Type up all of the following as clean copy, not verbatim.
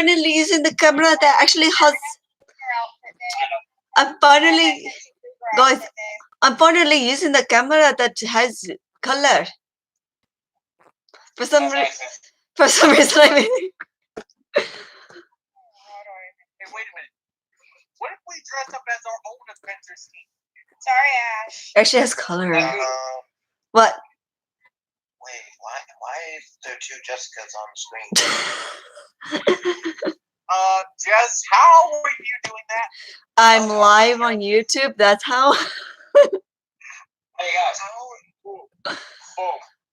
finally using the camera that actually has. I'm finally, guys. I'm finally using the camera that has color. For some reason, I mean. Hey, wait a minute. What if we dress up as our own Avengers team? Sorry, Ash. Actually has color. What? Wait, why is there two Jessicas on the screen? Jess, how are you doing that? I'm live on YouTube. That's how. Hey guys,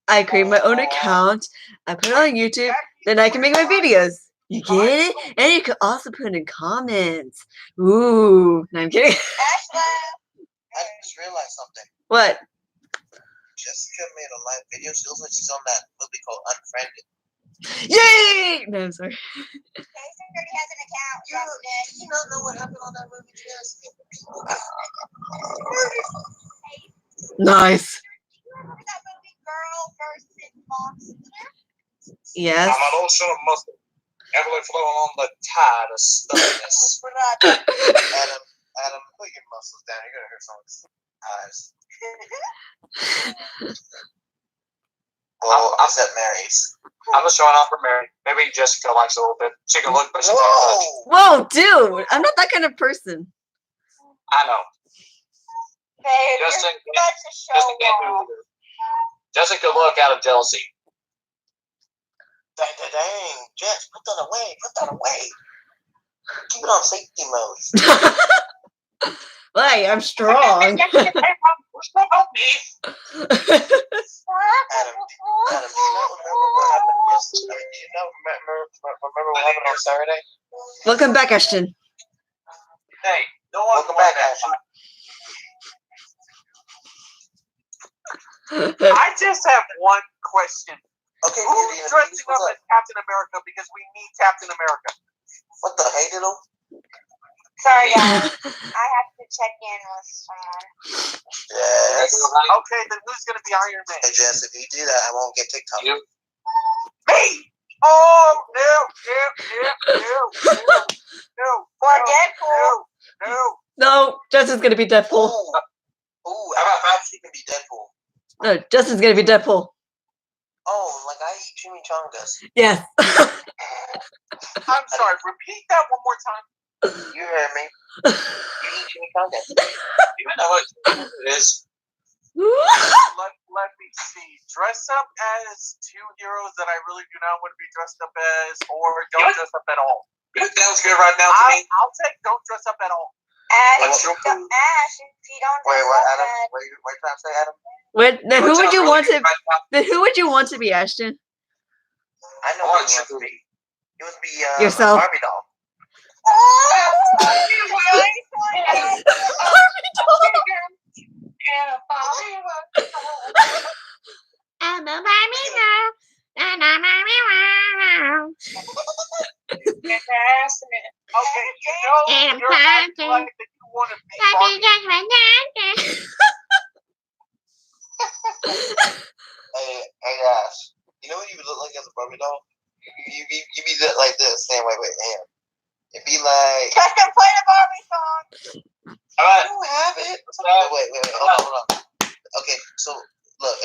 I create my own account. I put it on YouTube. Then I can make my videos. You get it? And you can also put in comments. Ooh. No, I'm kidding. I just realized something. What? Jessica made a live video. She looks like she's on that movie called Unfriended. Yay! No, I'm sorry. Jason already has an account. You don't know what happened on that movie, Jess? Nice. Remember that movie, Girl versus Monster? Yes. I'm an ocean of muscle. Heavily flowing on the tide of stubbornness. Adam, put your muscles down. You're gonna hurt someone's eyes. Well, I'm set Mary's. I'm just showing off for Mary. Maybe Jessica likes a little bit. She can look, but she can't touch. Whoa, dude! I'm not that kind of person. I know. Babe, Justin, you're such a show off. Jessica look out of jealousy. Dang, Jess, put that away. Put that away. Keep it on safety mode. Why? I'm strong. Adam, do you not remember what happened yesterday? Do you not remember what happened on Saturday? Welcome back, Ashton. Hey, no one welcome back, Ashton. I just have one question. Okay, who's dressing up as Captain America because we need Captain America? What the hey, diddle? Sorry, guys. I have to check in with someone. Yes. Okay, then who's going to be Iron Man? Hey, Jess, if you do that, I won't get TikTok. You? Me! Oh, no. Or Deadpool. No, Justin's gonna be Deadpool. Ooh, how about Fauci can be Deadpool? No, Justin's gonna be Deadpool. Oh, like I eat chimichangas. Yes. I'm sorry, repeat that one more time. You heard me. You eat chimichangas. You know what it is. Let me see. Dress up as two heroes that I really do not want to be dressed up as, or don't dress up at all. That sounds good right now to me. I'll take don't dress up at all. Ash, if you don't wait, what, Adam? What are you trying to say, Adam? Wait, then who would you want to? Then who would you want to be, Ashton? I know what you would be. It would be yourself. Barbie doll. I'm a Barbie girl. And I'm a Okay, you know you're acting like that you want to be Barbie. Hey, Ash. You know what you would look like as a Barbie doll? You be like this. Damn, wait, hang on. It'd be like. Justin, play the Barbie song. All right. I don't have it. Wait. Hold on. Okay, so look,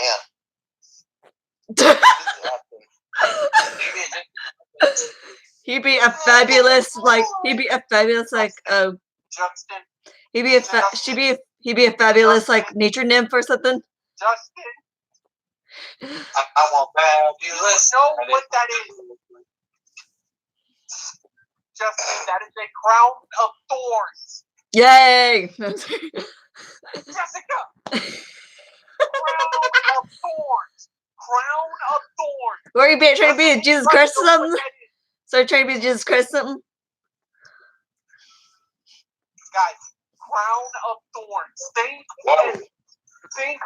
He'd be a fabulous Justin. He'd be a fabulous like nature nymph or something. Justin. I want fabulous. You know what that is? Justin, that is a crown of thorns. Yay! Jessica. Crown of thorns. Crown of thorns. Were you trying to be Jesus Christ or something? So you're trying to be Jesus Christ or something? Guys, crown of thorns. Think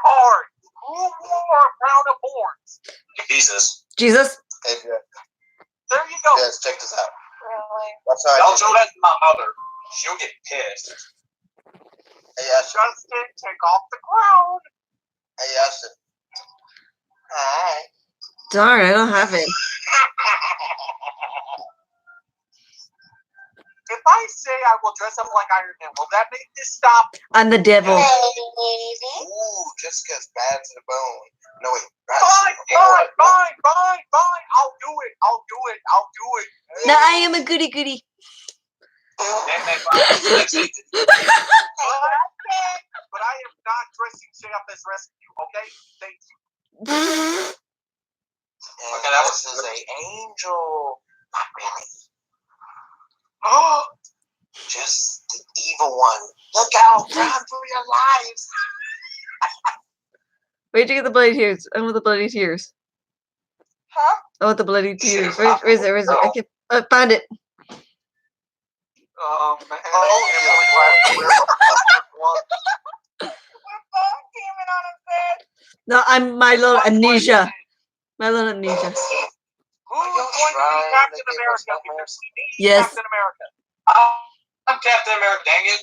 hard. Who wore a crown of thorns? Jesus. Jesus? Hey, there you go. Yes, check this out. Really? Don't show that to my mother. She'll get pissed. Hey, Ashton. Justin, take off the crown. Hey, Ashton. Hi. Darn, I don't have it. I say I will dress up like Iron Man, will that make this stop? I'm the devil. Ooh, Jessica's bad to the bone. No wait. Fine. I'll do it. No, I am a goody goody. But I am not dressing Shay up as rescue, okay? Thank you. Okay, that was an angel. Not really. Oh, Just the evil one. Look out! Run for your lives! Where'd you get the bloody tears? I want the bloody tears. Huh? I want the bloody tears. Where is it? Where is it? I can't find it. oh man. We're both teaming on his bed. No, I'm my little amnesia. My little amnesia. Who's going to be Captain America? Because we need Yes. Captain America. I'm Captain America, dang it.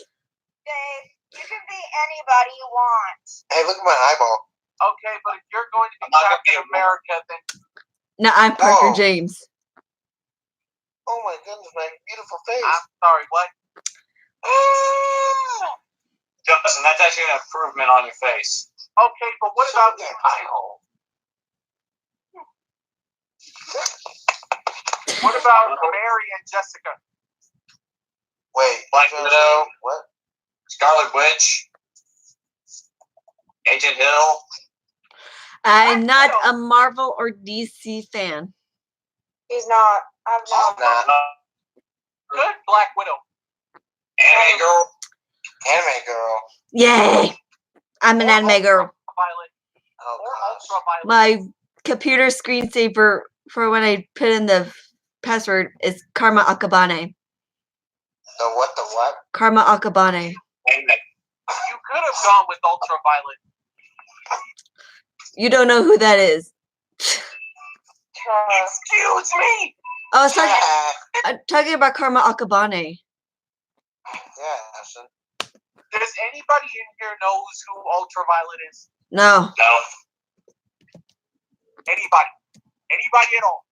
Dave, you can be anybody you want. Hey, look at my eyeball. Okay, but if you're going to be I'm not gonna Captain be America, then No, I'm Parker Whoa. James. Oh my goodness, my beautiful face. I'm sorry, what? Justin, that's actually an improvement on your face. Okay, but what about you? What about Mary and Jessica? Wait, Black Widow. What? Scarlet Witch. Agent Hill. I'm not a Marvel or DC fan. He's not. I'm not. Good Black Widow. Anime girl. Anime girl. Yay! I'm an anime girl. Violet. Oh, Or gosh. ultraviolet. My computer screensaver for when I put in the password is Karma Akabane. The what? Karma Akabane. You could have gone with ultraviolet. You don't know who that is. Excuse me. I was talking about Karma Akabane. Yeah, Ashton. Does anybody in here knows who ultraviolet is? No. No. Anybody? Anybody at all?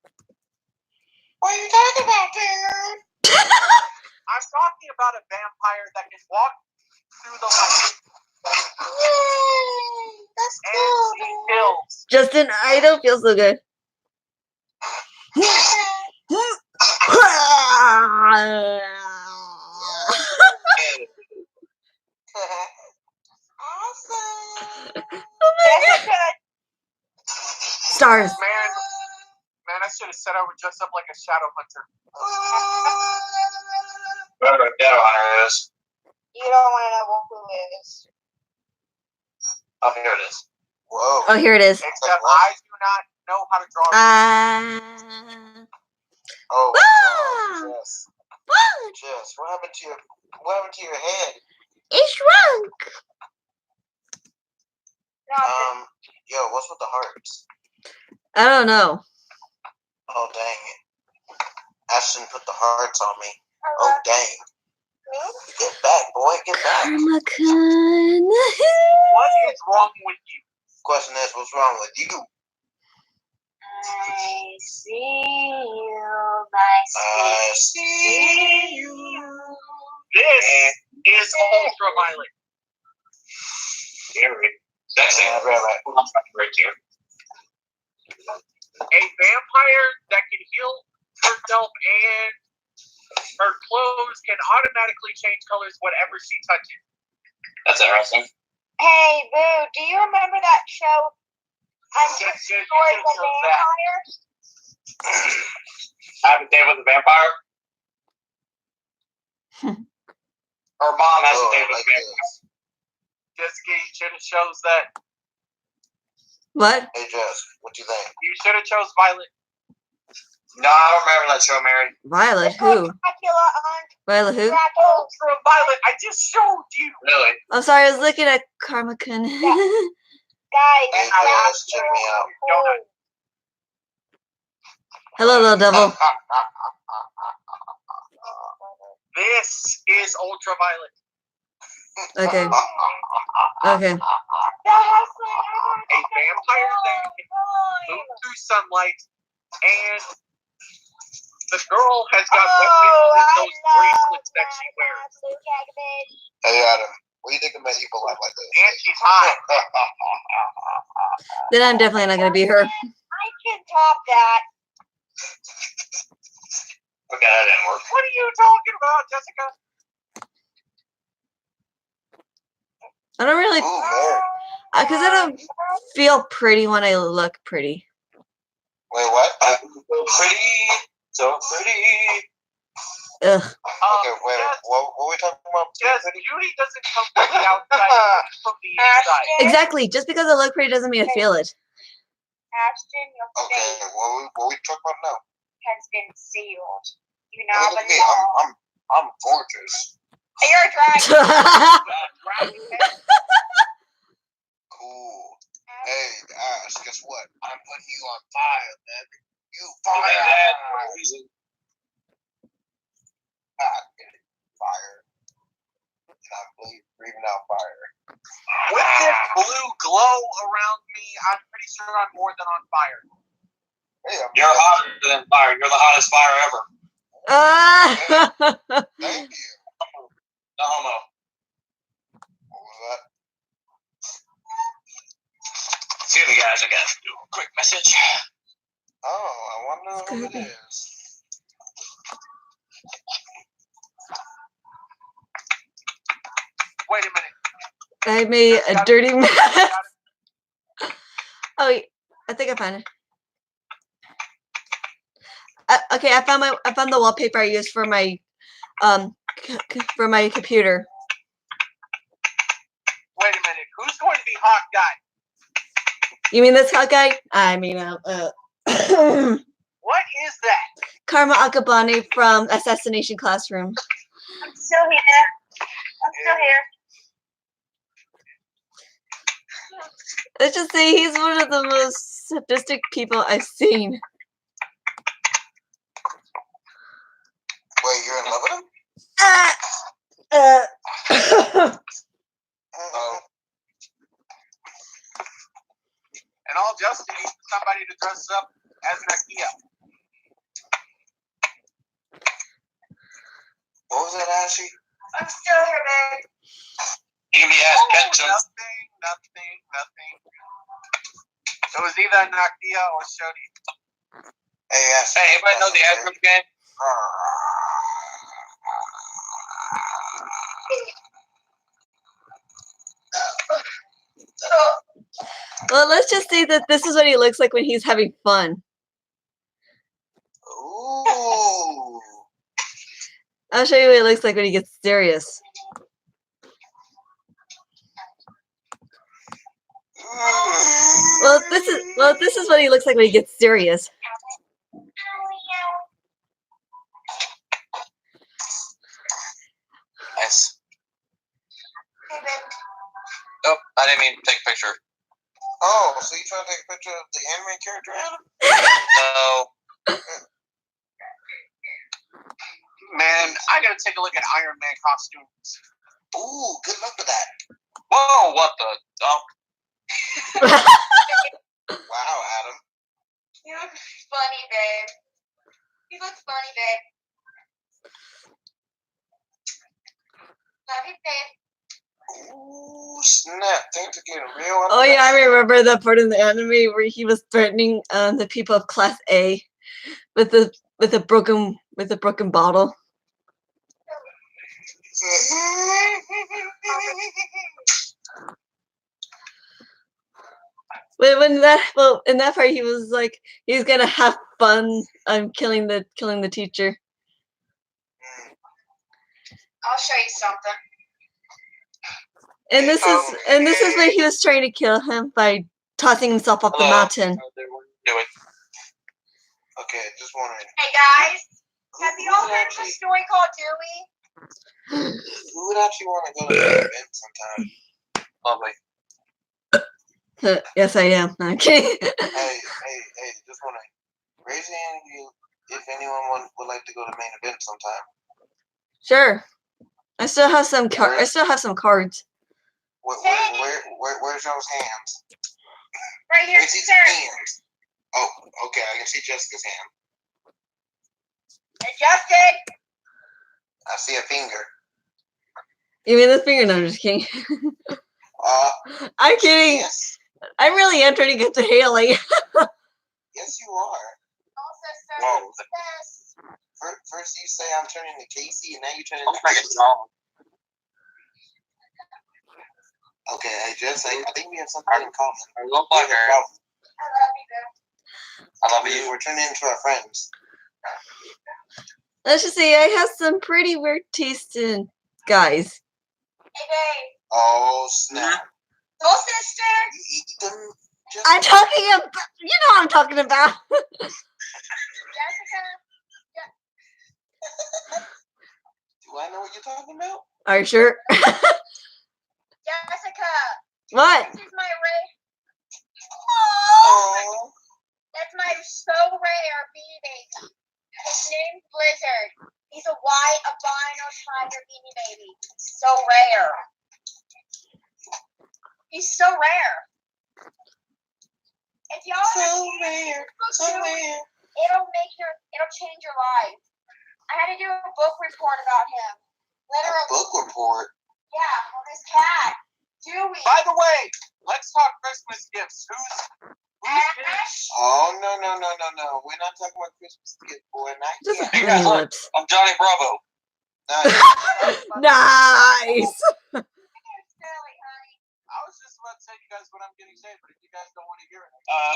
What are you talking about, dude? I'm talking about a vampire that can walk through the light Yay! That's and see cool. kills. Justin, I don't feel so good. Jessica, Stars. Man, I should have said I would dress up like a shadow hunter. Whoever the Shadow Hunter is. you don't want to know who is. Oh, here it is. Whoa. Oh, here it is. Except I do not know how to draw. Oh, Ah. Jess. Jess, what happened to your head? It shrunk. Not Yo, what's with the hearts? I don't know. Oh, dang it. Ashton put the hearts on me. Oh, dang. Get back, boy. Get back. Karma-kun. What is wrong with you? Question is, what's wrong with you? I see you. This is ultraviolet. Sexy. Right here. A vampire that can heal herself and her clothes can automatically change colors whenever she touches. That's interesting. Hey, Boo, do you remember that show? I'm Yes, just yes, you Story should of have the chose that. Vampire. I have a date with a vampire. Her mom has a date with a vampire. Jessica, you should have chose that. What? Hey, Jess, what you think? You should have chose Violet. No, I don't remember that show, Mary. Violet It's called who? Dracula on Violet who? Dracula. Ultraviolet, I just showed you. Really? I'm sorry, I was looking at Karma-kun. Guys, Hey, Jess, check me out. Donut. Hello, little devil. This is ultraviolet. Okay. Okay. A vampire that can move through sunlight and The girl has got weapons Oh, in I those love bracelets that she wears. Blue Cabbage. Hey Adam, what do you think of my evil life like this? And she's hot. Then I'm definitely not gonna be her. I can top that. Okay, that didn't work. What are you talking about, Jessica? I don't really, Ooh, man. because I don't feel pretty when I look pretty. Wait, what? So pretty, so pretty. Ugh. Okay, wait, what were we talking about? Yes, beauty doesn't come from the outside, it comes from the inside. Ashton, Exactly. Just because I look pretty doesn't mean I feel it. Ashton, your Okay, face what we talking about now? has been sealed. You now Look at me, belong. I'm gorgeous. You're a dragon. Cool. Hey, Ash, guess what? I'm putting you on fire, man. You fire. Fire. And I'm breathing out fire. With this blue glow around me, I'm pretty sure I'm more than on fire. Hey, You're hotter than fire. You're the hottest fire ever. Thank you. No homo. What was that? Excuse me, guys. I got to do a quick message. Oh, I wonder who it is. Wait a minute. I made a dirty mess. Oh, wait, I think I found it. Okay, I found the wallpaper I used for my computer. Wait a minute. Who's going to be hot guy? You mean this hot guy? I mean, What is that? Karma Akabani from Assassination Classroom. I'm still here. I'm still here. Let's just say he's one of the most sadistic people I've seen. Wait, you're in love with him? Oh. And all Justin needs somebody to dress up as Nakia. What was that, Ashley? I'm still here, babe. You can be asked Benson. Nothing. It was either Nakia or Shodi. Hey, Ashley. Hey, anybody know the Astros game? Well, let's just say that this is what he looks like when he's having fun. Ooh. I'll show you what he looks like when he gets serious. Well, this is what he looks like when he gets serious. Nice. Nope, I didn't mean to take a picture. Oh, so you trying to take a picture of the anime character, Adam? No. Man, I gotta take a look at Iron Man costumes. Ooh, good luck with that. Whoa, what the? Oh, Wow, Adam. You look funny, babe. You look funny, babe. Love you, babe. Ooh, snap. Things are getting real. Oh yeah, I remember that part in the anime where he was threatening the people of Class A with a broken bottle. In that part he was like he's gonna have fun killing the teacher. I'll show you something. And this is when he was trying to kill him by tossing himself off the mountain. doing. Okay, just wondering. Hey guys, have you all heard of a story called Dewey? Who would actually want to go to the event sometime? Lovely. Yes, I am. Okay. Hey, just wondering. Raise your hand if anyone would like to go to the main event sometime. Sure. I still have some cards. Where's y'all's hands? Right here, Where's his sir. hands? Oh, okay, I can see Jessica's hand. Adjusted. I see a finger. You mean this finger? No, I'm just kidding. I'm kidding. Yes, I really am trying to get to Haley. yes, you are. Also, sir. Whoa. Yes. First you say I'm turning to Casey, and now you turn Let's into make it strong. Okay, I think we have something in common. I love We my have a hair. problem. I love you, boo. I love you. We're turning into our friends. Let's just say I have some pretty weird taste in guys. Hey, babe. Oh snap! Soul sister. You eat them? Just I'm talking about. You know what I'm talking about. Jessica. Do I know what you're talking about? Are you sure? Jessica. What? This is my Ray. Oh. That's my so rare beanie baby. His name's Blizzard. He's a white albino tiger beanie baby. So rare. He's so rare. If y'all So ever rare, book so too, rare. it'll change your life. I had to do a book report about him. A Literally. book report. Yeah, on this cat. Dewey. By the way, let's talk Christmas gifts. Who's Ash. Oh no. We're not talking about Christmas gift, boy. Not Just a yet. Hey, guys, funny look. lips. I'm Johnny Bravo. Not yet. Nice. Silly, honey. I was just about to tell you guys what I'm getting today, but if you guys don't want to hear it,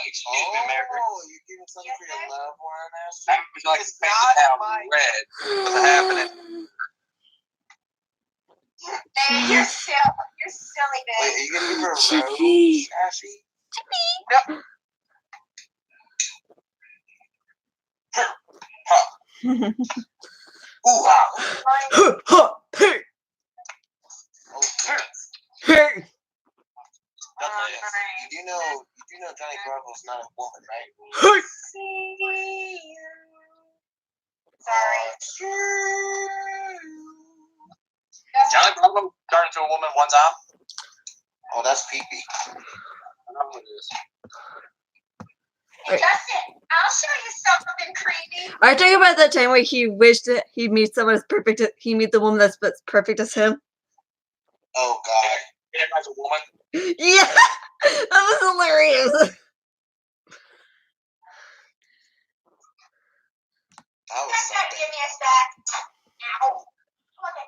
Excuse me, Mary. Oh, you're giving something for your loved one, I Ashley? would like to It's paint not the town my- red. What's happening? Babe, you're silly, Wait, are babe. you gonna give her a Chippy. rose, Ashley? Ooh, wow. Oh, goodness. Hey. You do know Johnny Bravo's not a woman, right? Sorry. Johnny Bravo turned into a woman one time. Oh, that's Pee-Pee. I know who it is. Hey, Justin, I'll show you something creepy. Are you talking about that time where he wished that he'd meet someone as perfect as he meet the woman that's as perfect as him? Oh God. Him as a woman. Yeah, that was hilarious. That was Just something. give me a sec. Ow. Okay.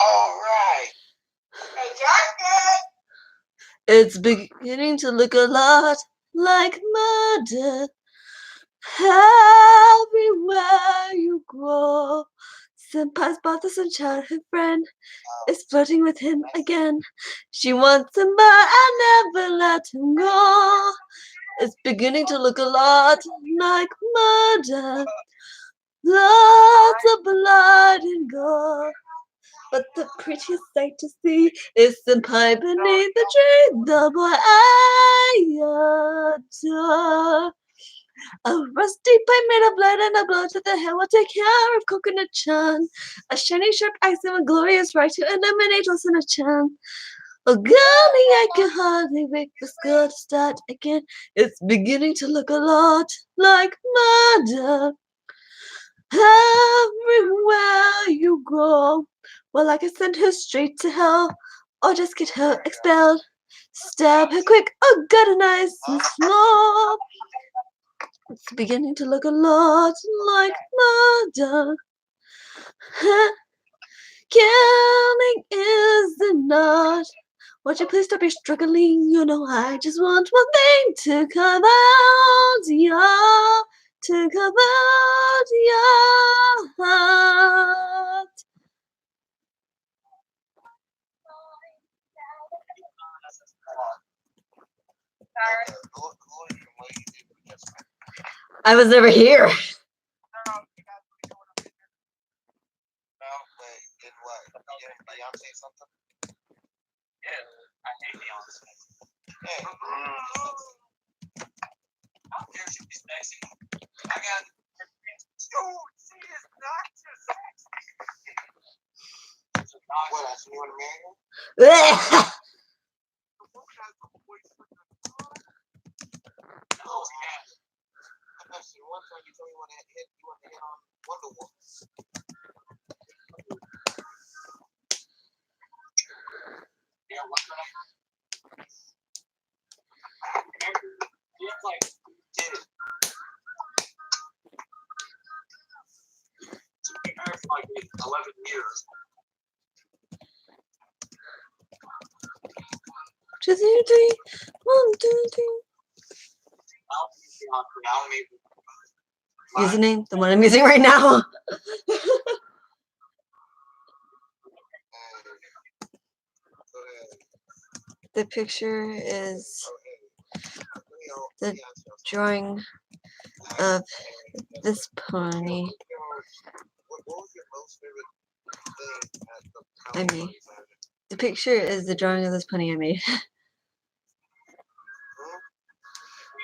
All right. Hey, Justin. It's beginning to look a lot like murder. Everywhere you go, Senpai's bothersome childhood friend is flirting with him again. She wants him, but I never let him go. It's beginning to look a lot like murder. Lots of blood and gore. But the prettiest sight to see is Senpai beneath the tree, the boy I adore. A rusty pipe made of lead and a blow to the head will take care of Coconut-chan. A shiny sharp axe and a glorious right to eliminate Osuna-chan. Oh golly, I can hardly wait for school to start again. It's beginning to look a lot like murder. Everywhere you go. Well, I can send her straight to hell, or just get her expelled. Stab her quick, oh good and nice and small. It's beginning to look a lot like murder. Killing is the not. Won't you please stop your struggling? You know I just want one thing to come out, yeah, to come out, your heart. Sorry. I was never here. No, wait, did what? Did Beyonce something? Yeah, I hate Beyonce. Hey. Here she be sexy. I got. dude, she is not just What else? You want to marry her? the woman has a voice for the Oh, yeah. you told me you want to hit on Wonder Woman. Yeah, what's that? You have like 11 years. 2, 3, 3. 1, 2, 3. Username, the one I'm using right now. Go ahead. The picture is The the drawing of this pony What was your most favorite thing at the I Halloween made. party Saturday? The picture is the drawing of this pony I made.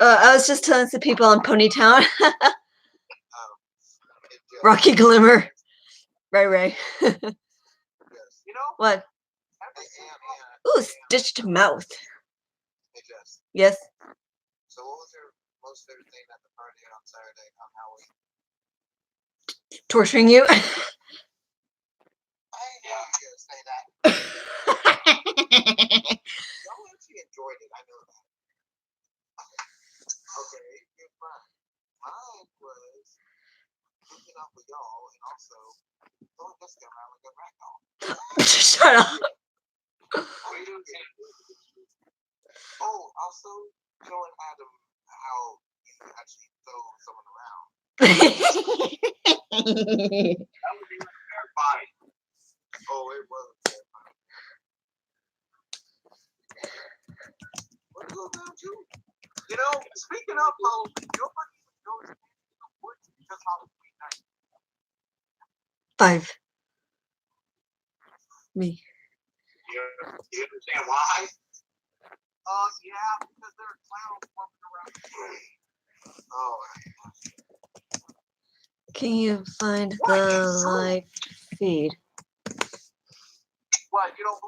I was just telling some people on Ponytown. Rocky Glimmer. Ray. Yes. You know, What? Ooh, stitched mouth. Hey, Jess. Yes. So what was your most favorite thing at the party on Saturday on Halloween? Torturing you. I didn't know you were gonna say that. Y'all actually enjoyed it. I know that. Okay, here's mine. Mine was hooking up with y'all and also throwing Jessica around like a rag doll. Shut up. Oh, also showing Adam how you actually throw someone around. Fine. Oh, it was terrifying. What goes down to? you know. Speaking of Halloween, nobody even goes to the woods because Halloween night. 5. Me. You understand why? Yeah, because there are clowns walking around. Oh, Can you find the live feed? What? You don't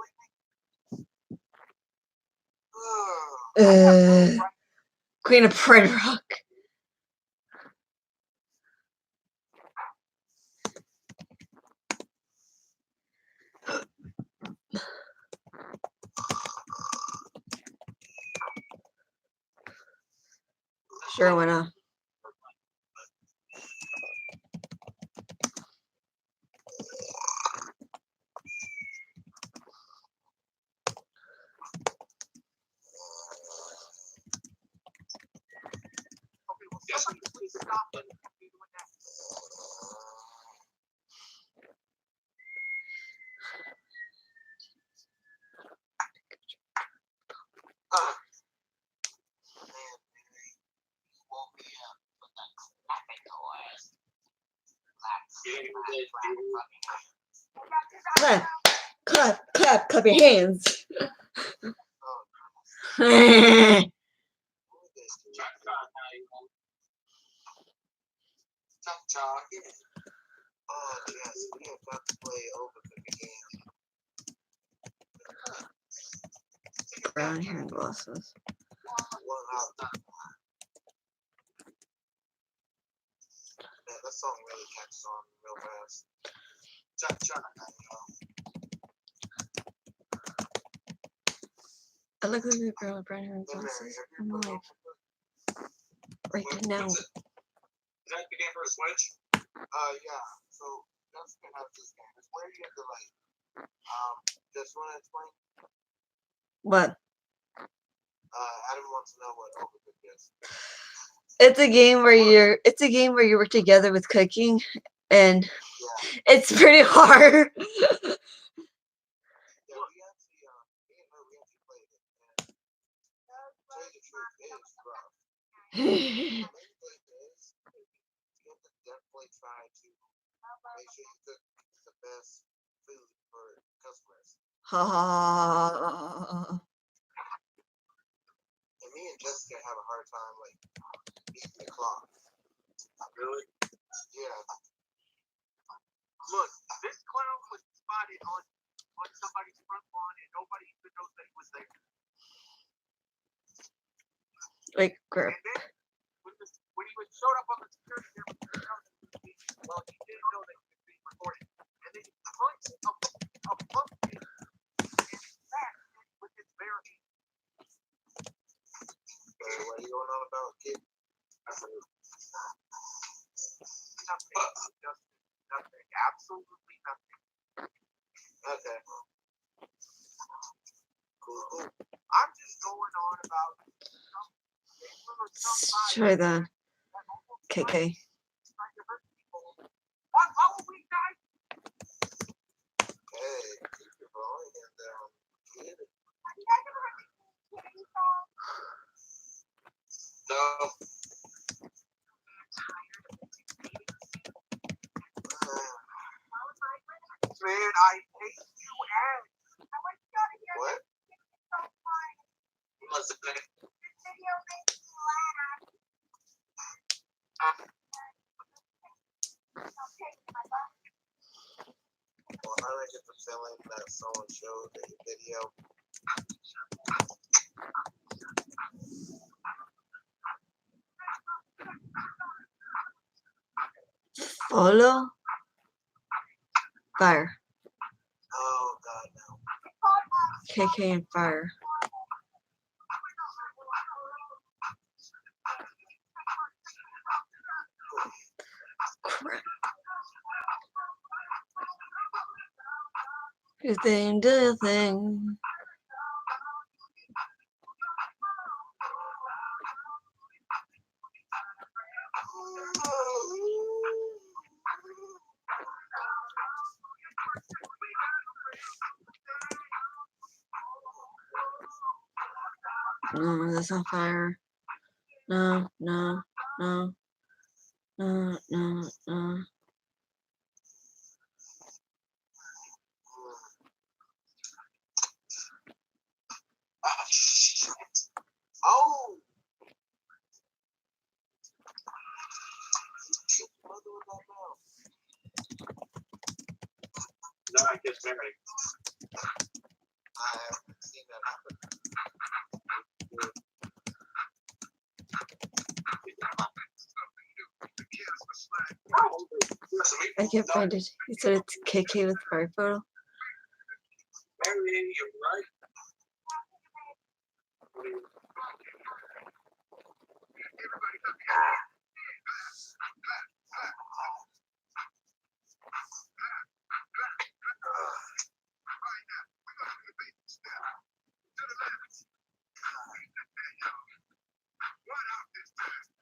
believe me? Queen of Pride Rock. Sure, why not? Okay, well, somebody please stop it. You're doing that. man, Mary, you woke me up with that clapping noise. Clap your hands. Who is this dude? Cha-cha, get it. Oh, yes, we are about to play Overcooked again. Brown hair and glasses. One out. Man, that song really catches on real fast. Cha-cha, you know. I look like a girl with brown hair and Hey, Mary, glasses. have I'm you ever alive. Right now. Is that the game for a Switch? Yeah. So Jessica has this game. It's where you have to like, just want to explain. What? Adam wants to know what Overcooked is. It's a game where you work together with cooking, and Yeah. it's pretty hard. Yeah, we actually, me and her, we actually played it. And to tell you the truth, it is rough. The main thing is, you have to definitely try to make sure you cook the best food for customers. And me and Jessica have a hard time, like, beating the clock. Really? Yeah. Look, this clown was spotted on somebody's front lawn and nobody even knows that he was there. Like, crap. And then when he was showed up on the security camera, Nothing. Just nothing. Absolutely nothing. Okay. Cool. I'm just going on about Let's try the KK. trying to hurt people on Halloween night. Hey, keep your volume down. Get it. No. Man, I hate you and What? Listen, Well, how did I get the feeling that someone showed a video? Follow. Fire. Oh God, no. KK and fire. Crap. You think, do you think? No, that's not fire. No, no, no, no, no, no. Oh! What do I know? no, I get married. I haven't seen that happen. I can't find it. He said it's KK with fire photo. Mary, you're right.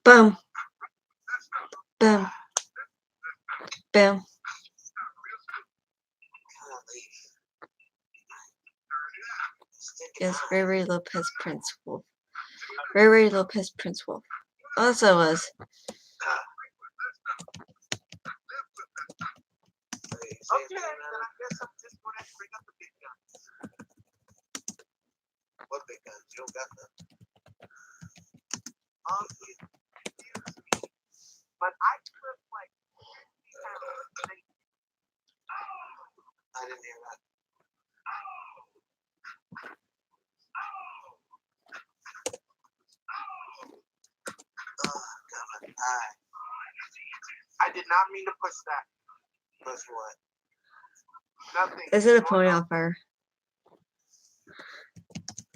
Boom. Boom. Boom. Yes, Ray Ray Lopez Prince Wolf. Ray Ray Lopez Prince Wolf. Also was. Okay, then I guess I'm just going to bring up the big guns. What big guns? You don't got them. Honestly, but I clip like I didn't hear that. Oh, got my eye. I did not mean to push that. Push what? Nothing. Is it a pony on fire?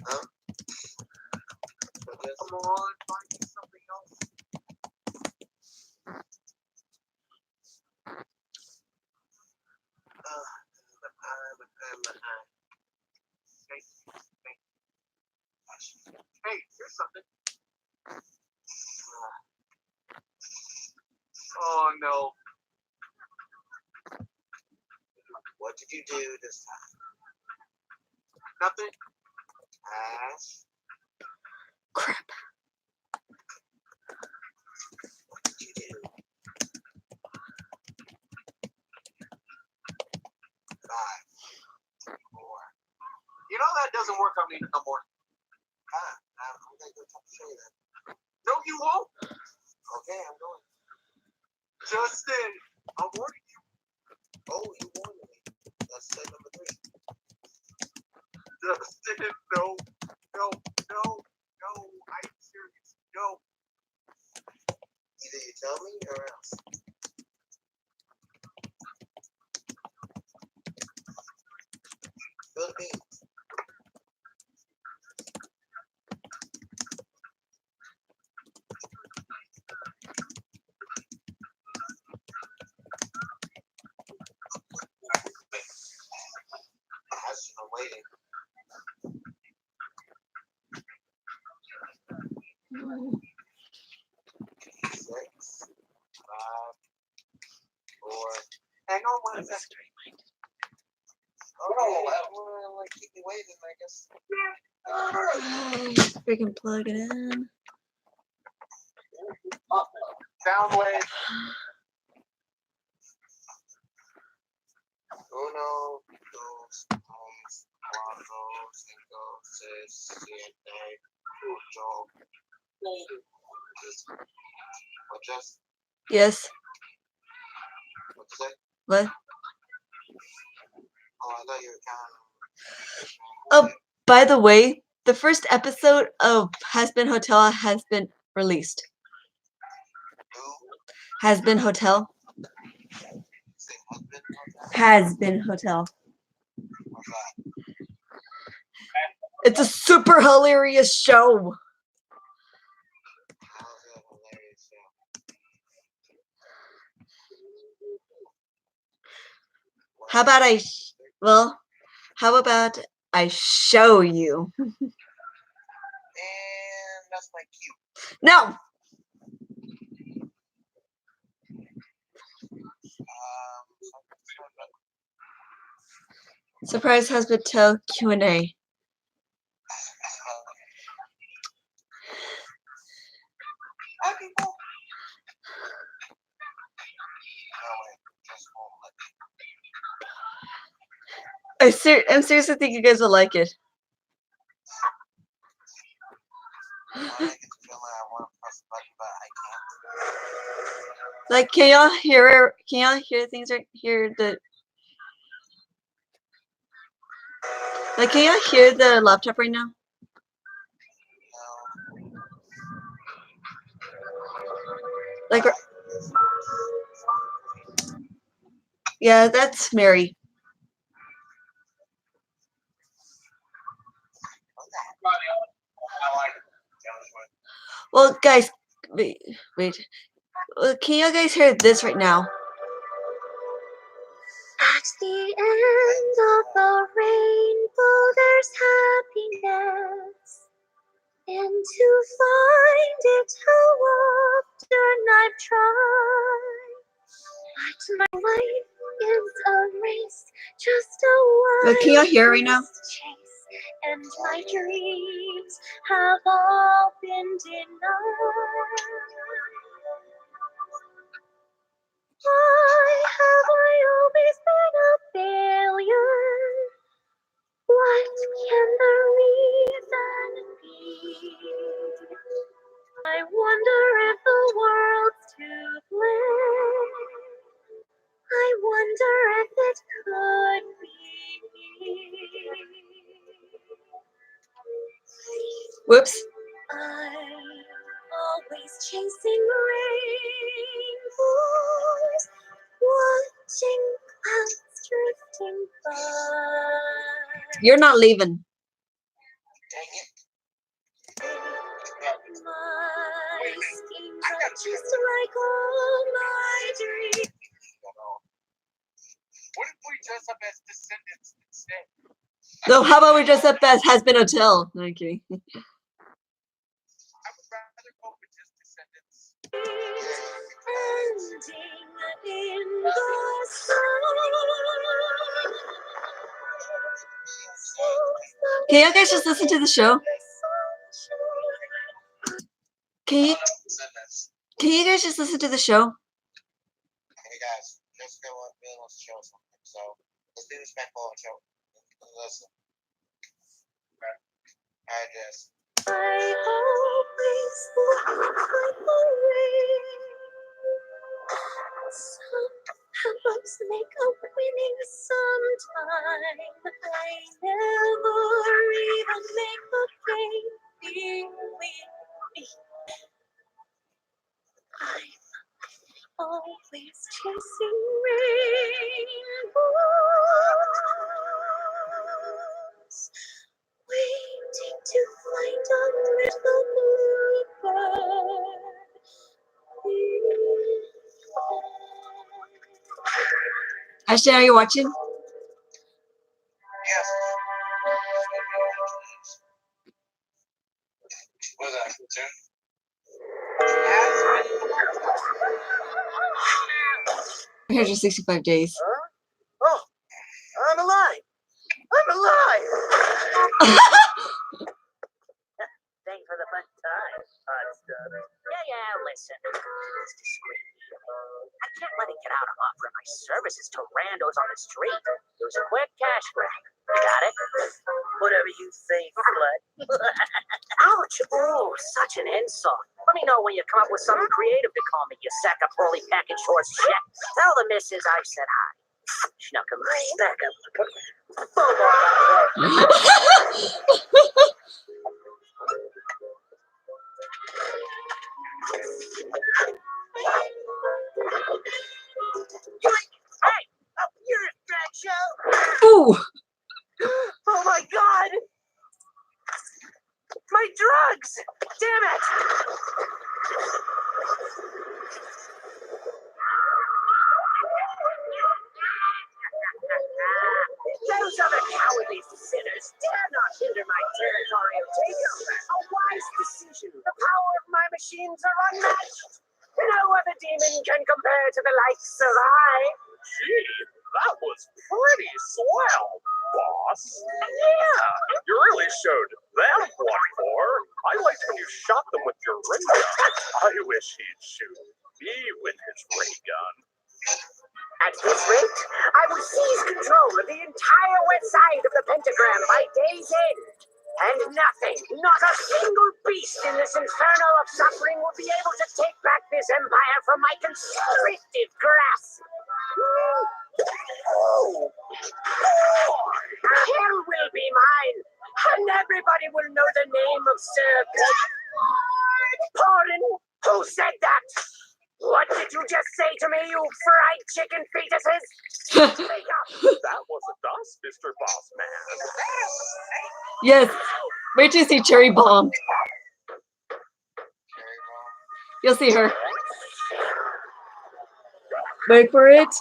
Huh? Come on, find me something else. Hey, here's something. Oh no. What did you do this time? Nothing. Ash? Crap. What did you do? 5, 4. You know that doesn't work on me no more. I'm gonna go talk to Shay then. No, you won't. Okay, I'm going. Justin, I'm warning you. Oh, you warned me. That's step number 3. Justin, no, I'm serious. No. Either you tell me or else. Spill the beans. 5, 4. Hang on one second. Oh, that will like keep me waiting, I guess. Freaking plug it in. Sound wave. Uno, dos, tres, cuatro, cinco, seis, siete, ocho. Just Yes. what'd you say? What? Oh, I thought you were counting. Oh, by the way, the first episode of Has Been Hotel has been released. Who? Has Been Hotel. Say husband? Has Been Hotel. What's that? It's a super hilarious show. How's that hilarious show? How about how about I show you? And that's my cue. No. Surprise Husband Tell Q&A. Hi, people. No, wait. Just hold it. I'm seriously think you guys will like it. I get the feeling I want to press the button, but I can't. Like, can y'all hear? Can y'all hear things? Or hear the? Like, can y'all hear the laptop right now? No. Like, yeah, that's Mary. I like it. Well, guys, wait. Can you guys hear this right now? At the end of the rainbow, there's happiness. And to find it, how often I've tried. But my life is a race, just a But can y'all hear right now? chase. And my dreams have all been denied. Why have I always been a failure? What can the reason be? I wonder if the world's to blame. I wonder if it could be me. Whoops. I'm always chasing rainbows, watching clouds drifting by. You're not leaving. Dang it. My schemes are just like all my dreams. What if we dress up as descendants instead? No, how about we dress up as Has Been Hotel? No, I'm kidding. I would rather go with just descendants. Ending in the sun. Can you guys just listen to the show? Can you guys just listen to the show? Hey guys, Jessica really wants to show us something, so let's be respectful and show. Listen. Alright, Jess. I always look like the rain. Some books make a winning sometime. I never even make the game believe me. I'm always chasing rainbows, waiting to find a little bluebird. Ashton, are you watching? Yes. What is that, cartoon? 365 days. Huh? Oh, I'm alive! I'm alive! Thanks for the fun time, hot stuff. Yeah, listen. It's discreet. I can't let it get out I'm offering my services to randos on the street. It was a quick cash grab. You got it? Whatever you say, slut. Ouch! Oh, such an insult. Let me know when you come up with something creative to call me, you sack of poorly packaged horse shit. Tell the missus I said hi. Schnuckum, stack up. Hey, you're a drag show. Ooh. Oh my god! My drugs! Damn it! Those other cowardly sinners dare not hinder my territorial takeover. A wise decision. The power of my machines are unmatched. No other demon can compare to the likes of I. Gee, that was pretty swell, boss. Yeah. You really showed them what for. I liked when you shot them with your ray gun. I wish he'd shoot me with his ray gun. At this rate, I will seize control of the entire west side of the pentagram by day's end. And nothing, not a single beast in this inferno of suffering will be able to take back this empire from my constricted grasp. Hell will be mine, and everybody will know the name of Sir Pardon? Who said that? What did you just say to me, you fried chicken fetuses? Speak up. That wasn't us, Mr. Boss Man. Yes. Wait till you see Cherry Bomb. You'll see her. Wait for it.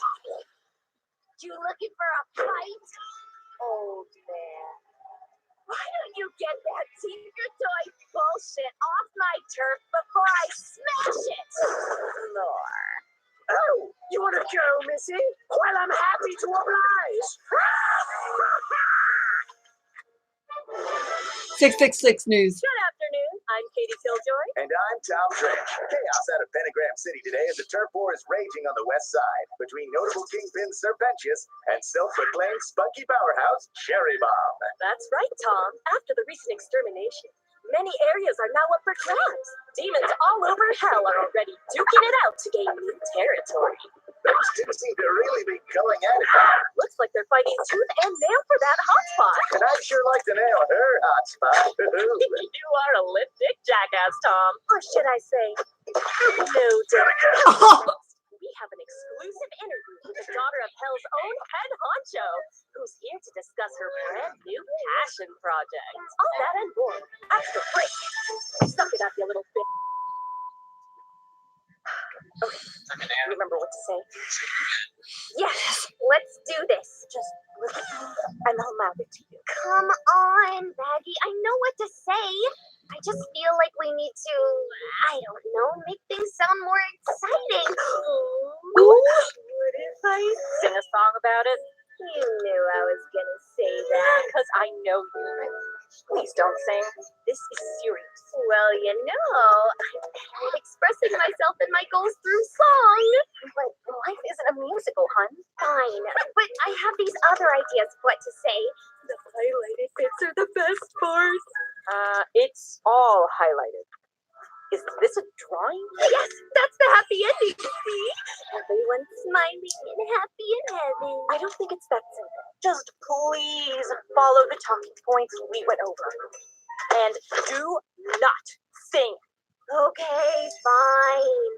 You looking for a fight? Old man. Why don't you get that Tinkertoy bullshit off my turf before I smash it? Lord. Oh, you want to go, Missy? Well, I'm happy to oblige. 666 News. Good afternoon. I'm Katie Killjoy. And I'm Tom Drench. Chaos out of Pentagram City today as the turf war is raging on the west side between notable kingpin Serpentius and self-proclaimed spunky powerhouse Cherry Bomb. That's right, Tom. After the recent extermination, many areas are now up for grabs. Demons all over hell are already duking it out to gain new territory. Those two seem to really be going at it. Looks like they're fighting tooth and nail for that hotspot. And I'd sure like to nail her hot spot. You are a lip-dick jackass, Tom. Or should I say, no, Derek. We have an exclusive interview with the daughter of Hell's own head honcho, who's here to discuss her brand new passion project. All that and more. After the break. Suck it up, you little bitch. Okay, remember what to say? Yes, let's do this. Just look at me and I'll mouth it to you. Come on, Maggie. I know what to say. I just feel like we need to, I don't know, make things sound more exciting. What if I sing a song about it? You knew I was gonna say that. Because I know you. Please don't sing. This is serious. Well, you know, I'm better at expressing myself in my goals through song. But life isn't a musical, hun. Fine, but I have these other ideas of what to say. The highlighted bits are the best parts. It's all highlighted. Is this a drawing? Yes, that's the happy ending, see? Everyone's smiling and happy in heaven. I don't think it's that simple. Just please follow the talking points we went over. And do not sing. Okay, fine.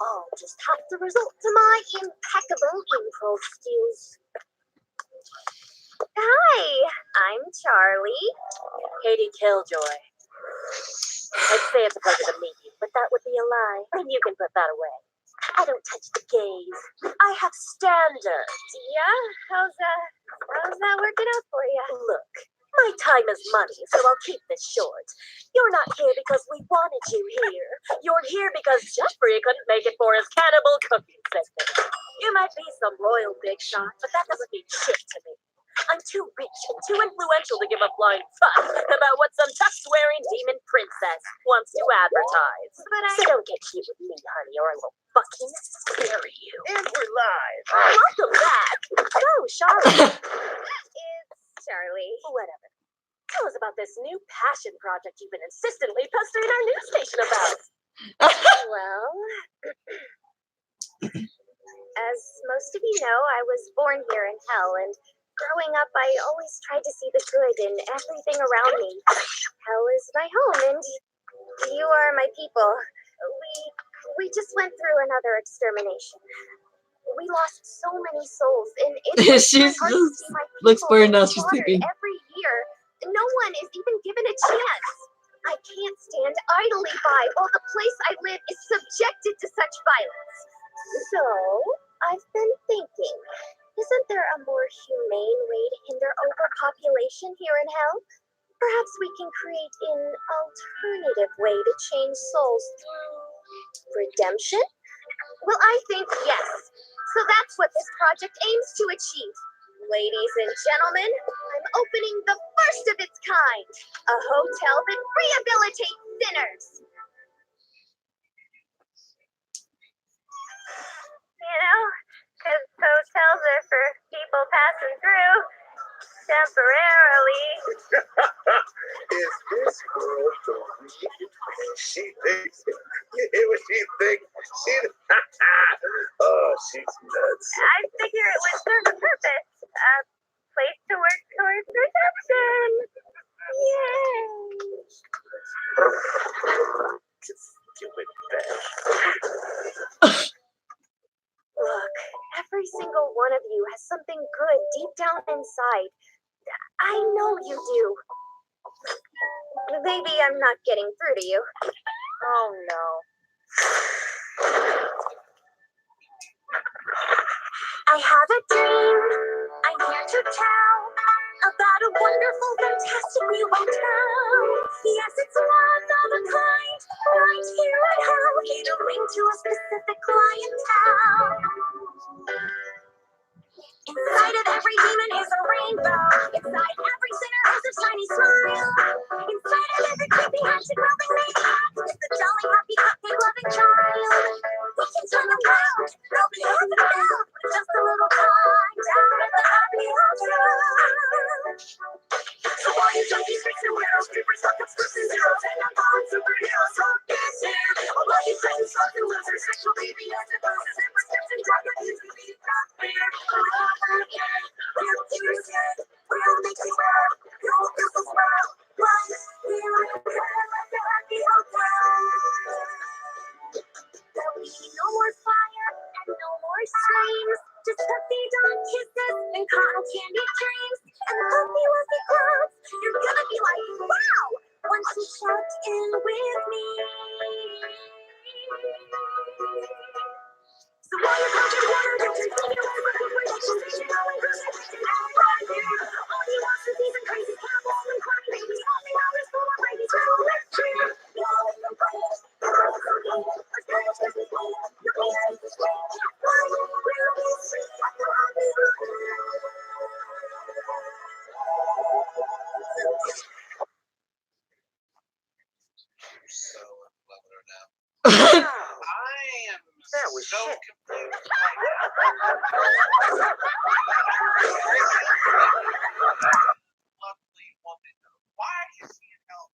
I'll just have to resort to my impeccable improv skills. Hi, I'm Charlie. Katie Killjoy. I'd say it's a pleasure to meet you, but that would be a lie. And you can put that away. I don't touch the gaze. I have standards. Yeah? How's that working out for you? Look, my time is money, so I'll keep this short. You're not here because we wanted you here. You're here because Jeffrey couldn't make it for his cannibal cooking segment. You might be some royal big shot, but that doesn't mean shit to me. I'm too rich and too influential to give a flying fuck about what some tuck-swearing demon princess wants to advertise. But So don't get cute with me, honey, or I will fucking bury you. And we're live. Welcome back. So, Charlotte. It's Charlie. Whatever. Tell us about this new passion project you've been insistently pestering our news station about. Well, as most of you know, I was born here in hell, and growing up, I always tried to see the good in everything around me. Hell is my home, and you are my people. We just went through another extermination. We lost so many souls, and it breaks She's my heart to just see my looks people bored now. She's slaughtered sleeping. every year. No one is even given a chance. I can't stand idly by while the place I live is subjected to such violence. So, I've been thinking, isn't there a more humane way to hinder overpopulation here in hell? Perhaps we can create an alternative way to change souls through redemption? Well, I think yes. So that's what this project aims to achieve. Ladies and gentlemen, I'm opening the first of its kind, a hotel that rehabilitates sinners. You know, because hotels are for people passing through temporarily. Is this girl for me? She thinks. You hear what she thinks? Oh, she's nuts. I figure it would serve a purpose. A place to work towards redemption. Yay! Stupid bitch. Look, every single one of you has something good deep down inside. I know you do. Maybe I'm not getting through to you. Oh, no. I have a dream I'm here to tell about a wonderful, fantastic new hotel. Yes, it's one of a kind, right here at hell, catering to a specific clientele. Inside of every demon is a rainbow. Inside every sinner is a shiny smile. Inside of every creepy hatchet roving maniac is a jolly, happy, cupcake loving child. We can turn around, they'll be heaven bound with just a little time down at the happy hotel. So all you junkies, freaks, and weirdos, creepers, fuck-ups, groups, and zeros, and non-fallen superheroes, hope is here. All you friends, slugs, and losers, sexual deviants, and bruises, and prescription drug abuse, and leave not fear. We'll do it again. We'll make you proud. You'll feel so proud. Right here in hell at the happy hotel. There'll be no more fire and no more screams. Just puppy dog kisses and cotton candy dreams. And puppy lovely clouds. You're gonna be like, wow, once you check in with me. So while you're punching water, don't you think you're like a relationship? You know, and crucifixion all right here. All you want is these and crazy cowboys and crying babies. All the others full of rabies. So let's cheer. Y'all in the place. Let's go to the place. You're being the sweet. Why will we see at the happy hotel? So, loving her now. I am That was so shit. confused. Lovely woman. Why is she in hell?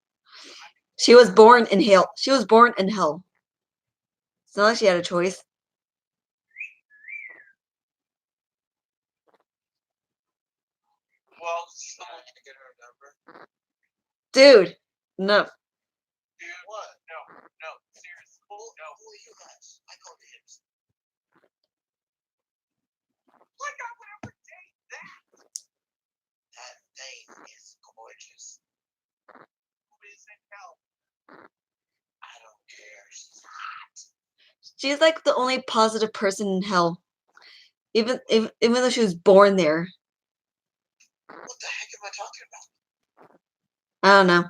She was born in hell. She was born in hell. It's not like she had a choice. Well, Can I get her number? Dude, no. dude, what? No, seriously. Who No. are you guys? I go to him. Like I would ever date that. That name is gorgeous. Who is in hell? I don't care. She's hot. She's like the only positive person in hell. Even though she was born there. What the heck am I talking about? I don't know.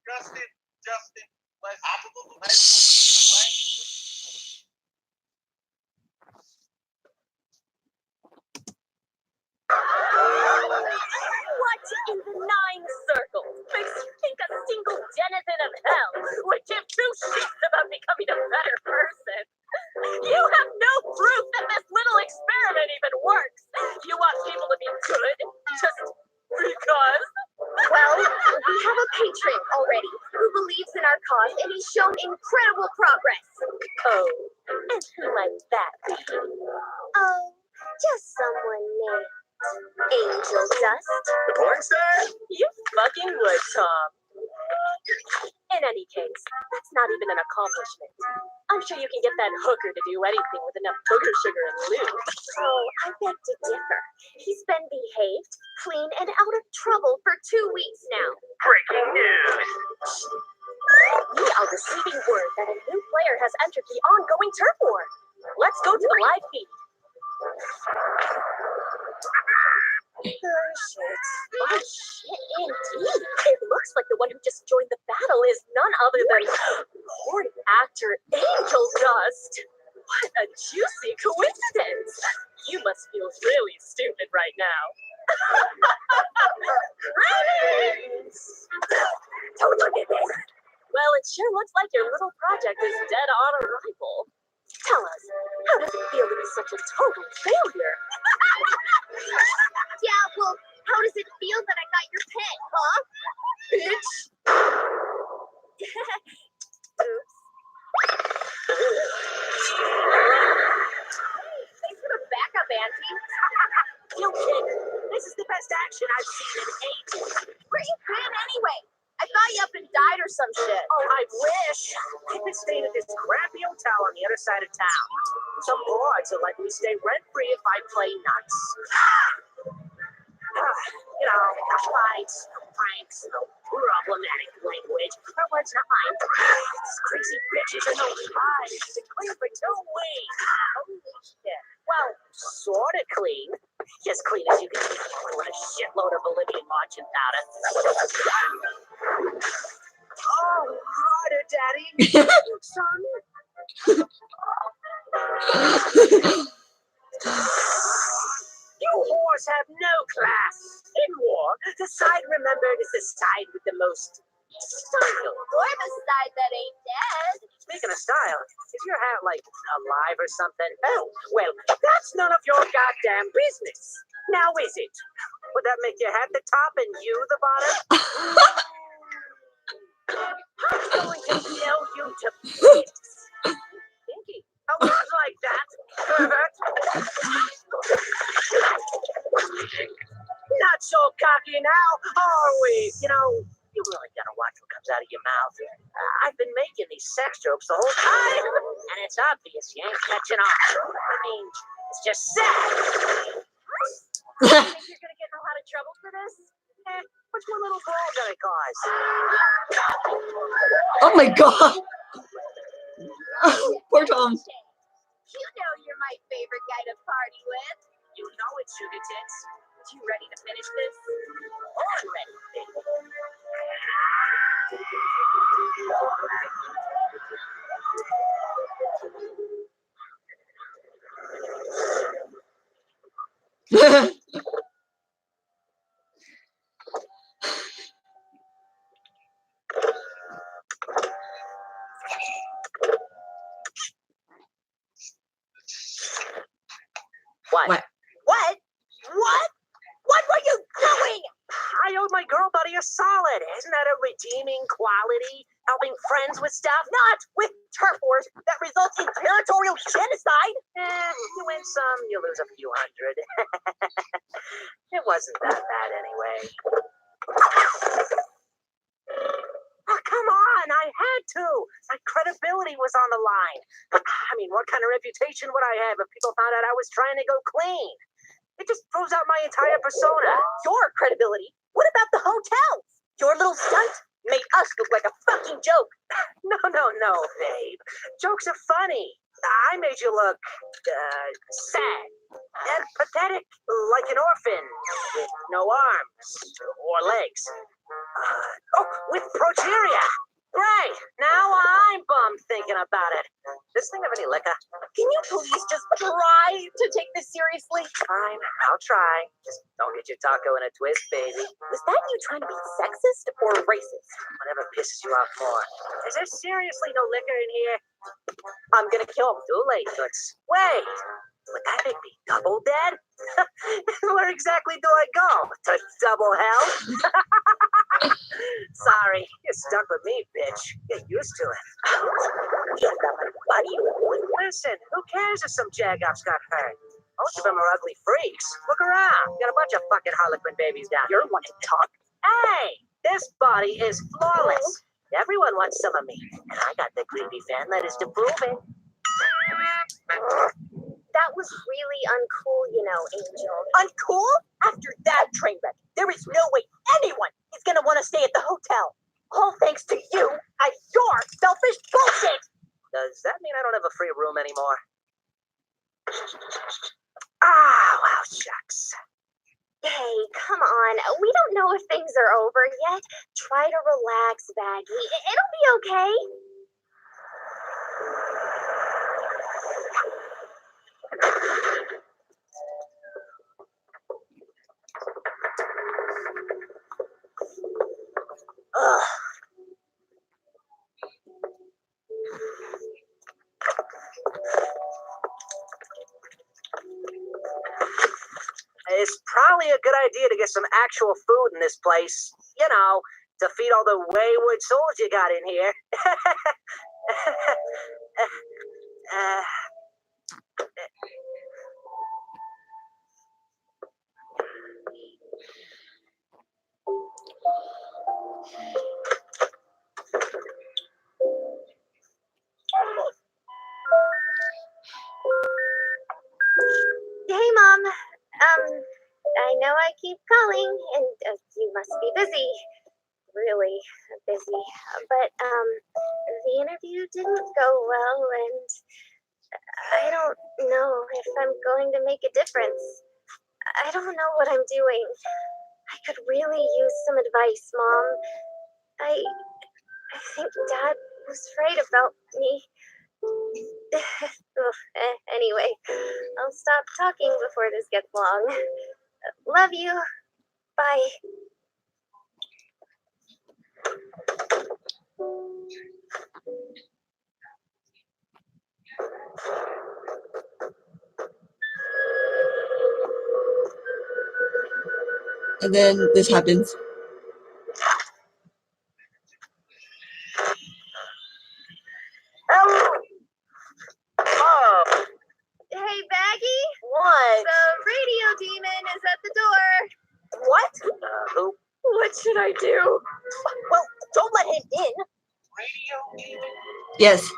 Justin, Leslie. Shh. patron already who believes in our cause, and he's shown incredible progress. Oh, and who might that be? Oh, just someone named Angel Dust. The porn star? You fucking would, Tom. In any case, that's not even an accomplishment. I'm sure you can get that hooker to do anything with enough booger sugar and lube. Oh, I beg to differ. He's been behaved, clean, and out of trouble for 2 weeks now. Breaking news. We are receiving word that a new player has entered the ongoing turf war. Let's go to the live feed. Oh, shit. Oh, shit, indeed. It looks like the one who just joined the battle is none other than porn actor Angel Dust. What a juicy coincidence. You must feel really stupid right now. Don't look at this. Well, it sure looks like your little project is dead on arrival. Tell us, how does it feel to be such a total failure? Yeah, well, how does it feel that I got your pet, huh? Bitch! Oops. Thanks for the backup, Auntie. You kid. This is the best action I've seen in ages. Where you been anyway? I thought you up and died or some shit. Oh, I wish. I've been staying at this crappy hotel on the other side of town. Some boards will let me stay rent-free if I play nuts. You know, fights, pranks, problematic language. Her words, not mine. These crazy bitches are no fun. She's been clean for 2 weeks. Holy shit. Well, sort of clean. As clean as you can get with a shitload of Bolivian marching powder. Oh, harder, Daddy. Son. You whores have no class. In war, the side remembered is the side with the most style. Or the side that ain't dead. Speaking of style, is your hat like alive or something? Oh, well, that's none of your goddamn business. Now is it? Would that make your hat the top and you the bottom? I'm going to nail you to bits. Pinky, I was like that. Pervert. Not so cocky now, are we? You know, you really gotta watch what comes out of your mouth. I've been making these sex jokes the whole time, and it's obvious you ain't catching on. I mean, it's just sad. You think you're gonna get in a lot of trouble for this? What's one little ball gonna cause? Oh my god. Poor Tom. You know you're my favorite guy to party with. You know it, sugar tits. You ready to finish this? I'm ready, baby. What? What? What? What? What were you doing? I owed my girl buddy a solid. Isn't that a redeeming quality? Helping friends with stuff? Not with turf wars that results in territorial genocide. You win some, you lose a few hundred. It wasn't that bad anyway. Oh, come on, I had to. My credibility was on the line. I mean, what kind of reputation would I have if people found out I was trying to go clean? It just throws out my entire persona. Your credibility? What about the hotels? Your little stunt made us look like a fucking joke. No, babe. Jokes are funny. I made you look sad and pathetic, like an orphan with no arms or legs. With progeria. Right. Now I'm bummed thinking about it. This thing have any liquor? Can you please just try to take this seriously? Fine, I'll try. Just don't get your taco in a twist, baby. Was that you trying to be sexist or racist? Whatever pisses you off more. Is there seriously no liquor in here? I'm gonna kill him. Too late, Toots. Wait! Would that make me double dead? Where exactly do I go? To double hell? Sorry, you're stuck with me, bitch. Get used to it. Listen, who cares if some jagoffs got hurt? Most of them are ugly freaks. Look around. Got a bunch of fucking Harlequin babies down here. You're one to talk. Hey, this body is flawless. Everyone wants some of me. And I got the creepy fan letters to prove it. That was really uncool, you know, Angel. Uncool? After that train wreck, there is no way anyone is gonna want to stay at the hotel. All thanks to you and your selfish bullshit. Does that mean I don't have a free room anymore? Ah, wow, shucks. Hey, come on. We don't know if things are over yet. Try to relax, Baggy. It'll be okay. Ugh. It's probably a good idea to get some actual food in this place. You know, to feed all the wayward souls you got in here. Hey, Mom. I know I keep calling, and you must be busy. Really busy. But, the interview didn't go well, and I don't know if I'm going to make a difference. I don't know what I'm doing. I could really use some advice, Mom. I think Dad was right about me. Anyway, I'll stop talking before this gets long. Love you. Bye. And then this happens. Oh, Hey, Baggy. what? The radio demon is at the door. What? Who? What should I do? Well, don't let him in. Yes,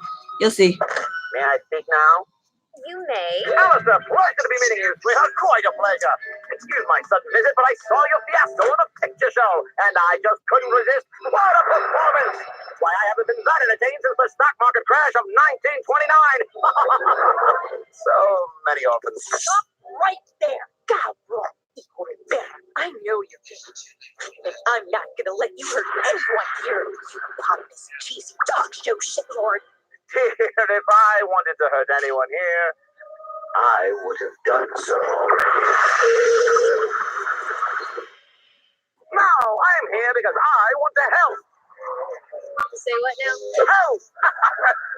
you'll see. May I speak now? You may. Alistair, pleasure to be meeting you, sweetheart. Quite a pleasure. Excuse my sudden visit, but I saw your fiasco at a picture show, and I just couldn't resist. What a performance! Why, I haven't been that entertained since the stock market crash of 1929. So many orphans. Stop right there. God, Roy, equal and better. I know you can. And I'm not gonna let you hurt anyone here. You pompous, cheesy dog show shitlord. Dear, if I wanted to hurt anyone here, I would have done so. No, I am here because I want to help. Say what now? Help!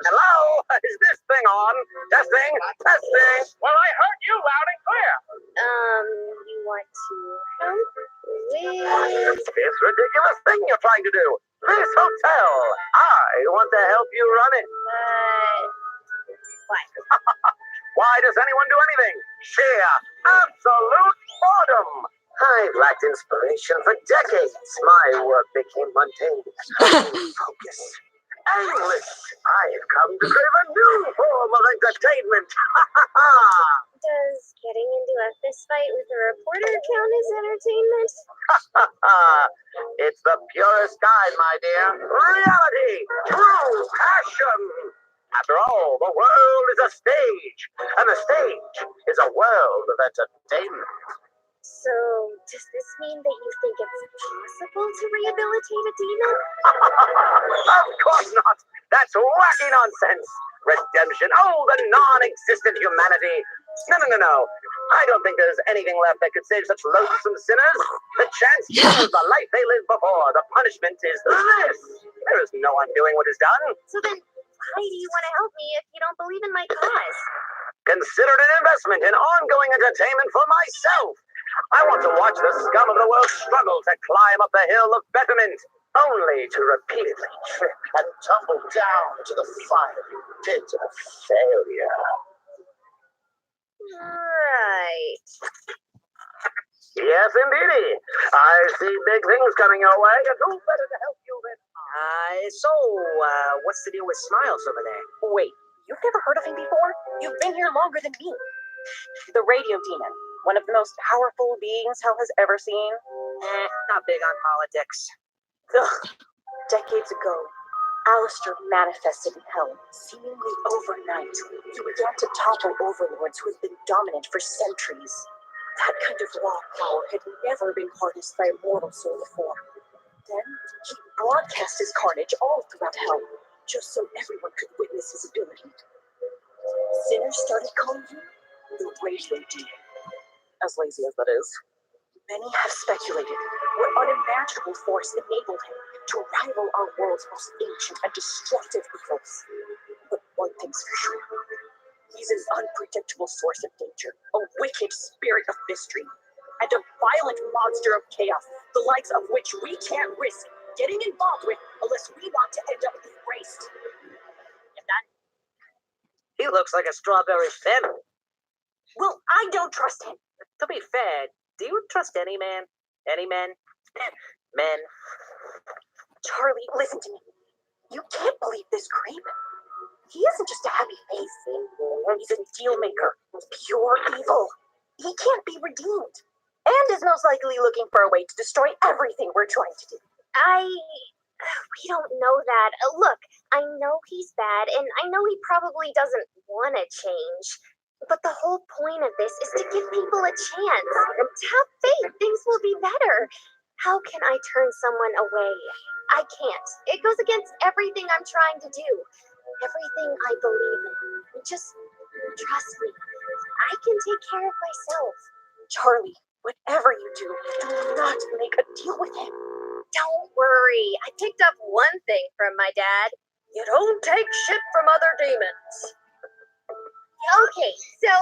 Hello? Is this thing on? Testing? Testing? Well, I heard you loud and clear. You want to help with... This ridiculous thing you're trying to do. This hotel. I want to help you run it. What? Why does anyone do anything? Sheer, absolute boredom. I've lacked inspiration for decades. My work became mundane. Focus. Aimless. I've come to crave a new form of entertainment. Does getting into a fist fight with a reporter count as entertainment? It's the purest kind, my dear. Reality. True passion. After all, the world is a stage, and the stage is a world of entertainment. So, does this mean that you think it's possible to rehabilitate a demon? Of course not. That's wacky nonsense. Redemption. Oh, the non-existent humanity. No. I don't think there's anything left that could save such loathsome sinners. The chance kills the life they lived before. The punishment is this. There is no undoing what is done. So then, why do you want to help me if you don't believe in my cause? Consider it an investment in ongoing entertainment for myself. I want to watch the scum of the world struggle to climb up the hill of betterment. only to repeatedly trip and tumble down to the fiery pit of failure. Right. Yes, indeedy. I see big things coming your way, and who better to help you than what's the deal with Smiles over there? Wait, you've never heard of him before? You've been here longer than me. The Radio Demon, one of the most powerful beings hell has ever seen. Not big on politics. Ugh. Decades ago, Alistair manifested in hell, seemingly overnight. He began to topple overlords who had been dominant for centuries. That kind of raw power had never been harnessed by a mortal soul before. Then, he broadcast his carnage all throughout hell, just so everyone could witness his ability. Sinners started calling him the Radio Demon. As lazy as that is. Many have speculated what unimaginable force enabled him to rival our world's most ancient and destructive evils. But one thing's for sure. He's an unpredictable source of danger, a wicked spirit of mystery, and a violent monster of chaos, the likes of which we can't risk getting involved with unless we want to end up erased. He looks like a strawberry fennel. Well, I don't trust him. To be fair, do you trust any man? Any men? Men. Charlie, listen to me. You can't believe this creep. He isn't just a happy face. He's a deal maker. Pure evil. He can't be redeemed. And is most likely looking for a way to destroy everything we're trying to do. We don't know that. Look, I know he's bad, and I know he probably doesn't want to change. But the whole point of this is to give people a chance. To have faith, things will be better. How can I turn someone away? I can't. It goes against everything I'm trying to do. Everything I believe in. Just trust me. I can take care of myself. Charlie, whatever you do not make a deal with him. Don't worry. I picked up one thing from my dad. You don't take shit from other demons. Okay, so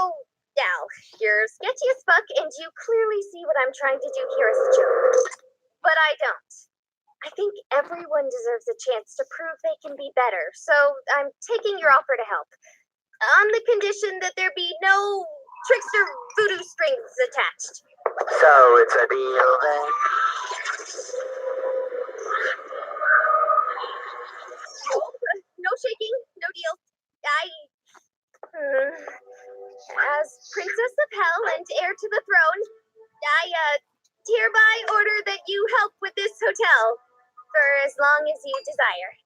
now you're sketchy as fuck, and you clearly see what I'm trying to do here as a joke. But I don't. I think everyone deserves a chance to prove they can be better, so I'm taking your offer to help. On the condition that there be no trickster voodoo strings attached. So it's a deal then? No shaking, no deal. As Princess of Hell and heir to the throne, I hereby order that you help with this hotel for as long as you desire.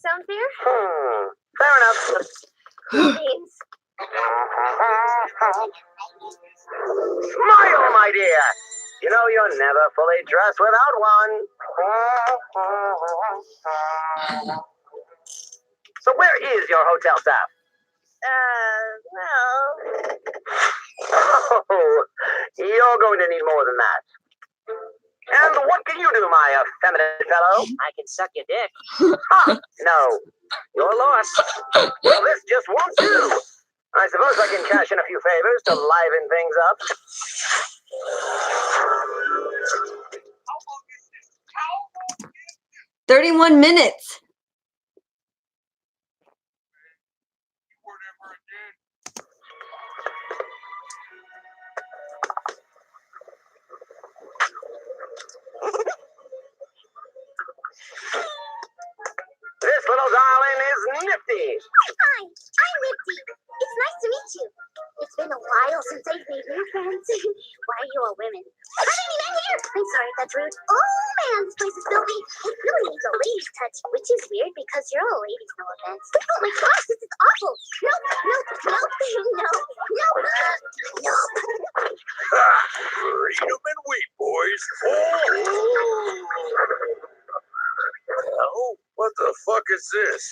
Sound fair? Fair enough. Means. Smile, my dear. You know you're never fully dressed without one. So where is your hotel staff? Well... Oh, you're going to need more than that. And what can you do, my effeminate fellow? I can suck your dick. No, you're lost. Well, this just won't do. I suppose I can cash in a few favors to liven things up. 31 minutes. This little darling is nifty. Hi, I'm Nifty. It's nice to meet you. It's been a while since I've made new friends. Why are you all women? How many men here? I'm sorry, that's rude. Oh man, this place is filthy. It really needs a lady's touch, which is weird because you're all ladies, no offense. Oh my gosh, this is awful. No, no, no, no, no, no. Freedom and wheat, boys. Oh, what the fuck is this?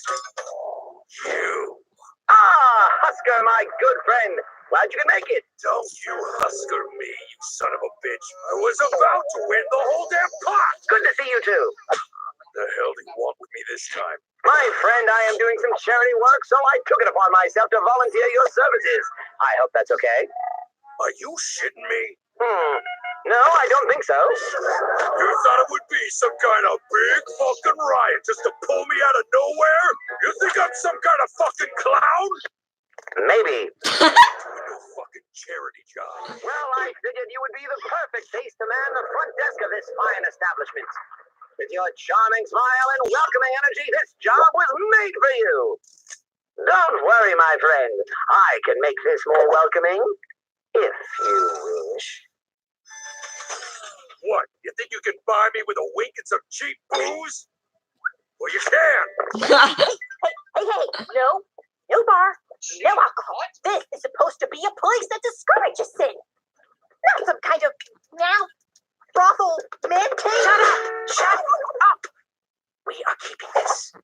You. Ah, Husker, my good friend. Glad you could make it. Don't you husker me, you son of a bitch. I was about to win the whole damn pot. Good to see you too. The hell do you want with me this time? My friend, I am doing some charity work, so I took it upon myself to volunteer your services. I hope that's okay. Are you shitting me? No, I don't think so. You thought it would be some kind of big fucking riot just to pull me out of nowhere? You think I'm some kind of fucking clown? Maybe. No fucking charity job. Well, I figured you would be the perfect face to man the front desk of this fine establishment. With your charming smile and welcoming energy, this job was made for you. Don't worry, my friend. I can make this more welcoming, if you wish. What? You think you can buy me with a wink and some cheap booze? Well, you can. Hey, no. No bar. No alcohol. This is supposed to be a place that discourages sin. Not some kind of brothel man cave. Shut up! We are keeping this.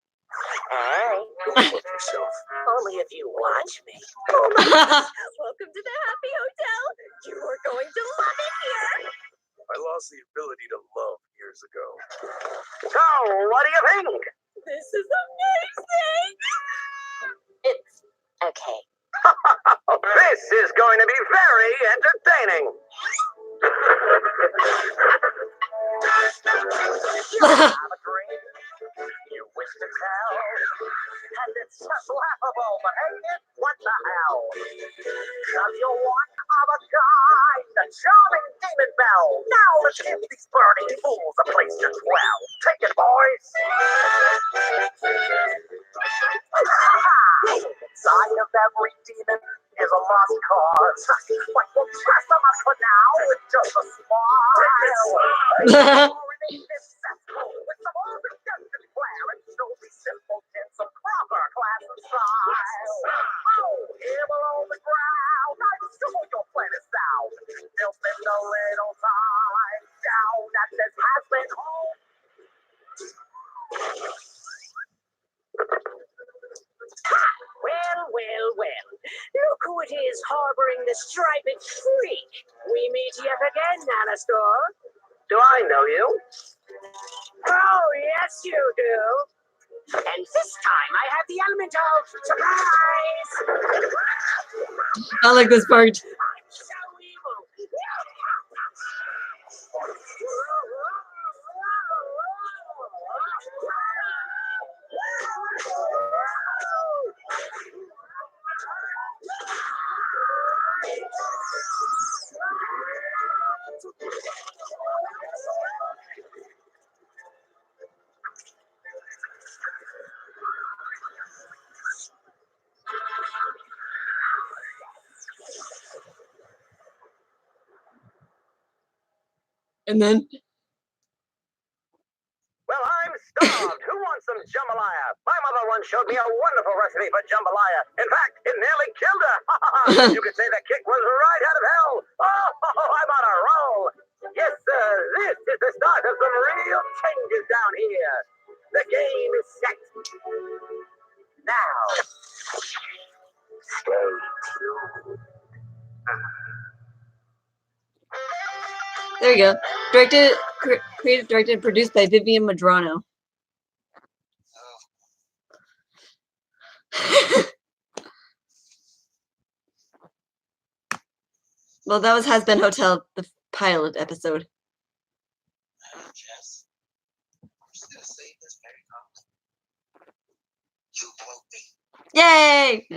Alright. Don't look yourself. Only if you watch me. Welcome to the Happy Hotel. You are going to love it here. I lost the ability to love years ago. So, what do you think? This is amazing. It's okay. This is going to be very entertaining. You have a dream you wish to tell, and it's just laughable, but hey, what the hell? Cause you're one of a kind, the charming Demon Bell. Now let's give these burning fools a place to dwell. Take it, boys. Inside of every demon is a lost cause, but we'll dress them up for now with just a smile. With some old redemption flair and show these simple kids some proper class and style. Oh, here below the ground, I'm sure your plan is sound. They'll spend a little time down at this has-been home. Well. Look who it is harboring the striped freak. We meet yet again, Nanastor. Do I know you? Oh, yes, you do. And this time I have the element of surprise. I like this part. I'm so evil. And then Well, I'm starved. Who wants some jambalaya? My mother once showed me a wonderful recipe for jambalaya. In fact, it nearly killed her. You could say the kick was right out of hell. Oh, I'm on a roll. Yes, sir. This is the start of some real changes down here. The game is set. Now, stay tuned. there you go. Created, directed, and produced by Vivian Madrano. Well, that was Has Been Hotel, the pilot episode. Jess, I'm just gonna say this very calmly. You broke me. Yay!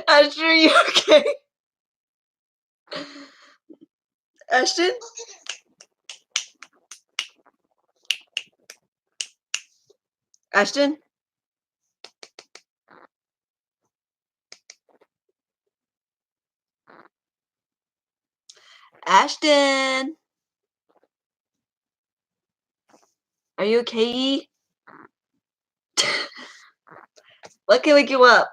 Ashton, are you okay? Ashton? Ashton? Ashton? Are you okay? What can wake you up?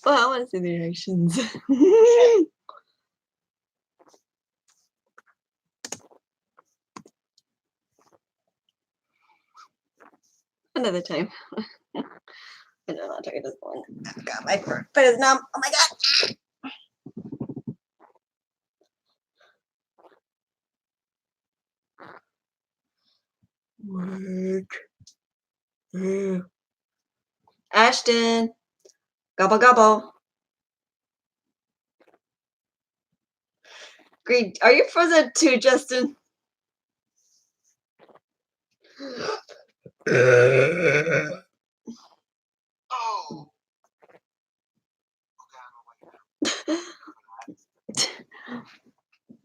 Well, I want to see the reactions. Another time. I don't know, I'll try this one. I forgot my foot is numb. Oh my god. Work. Ashton. Gobble gobble. Great. Are you frozen too, Justin? Oh.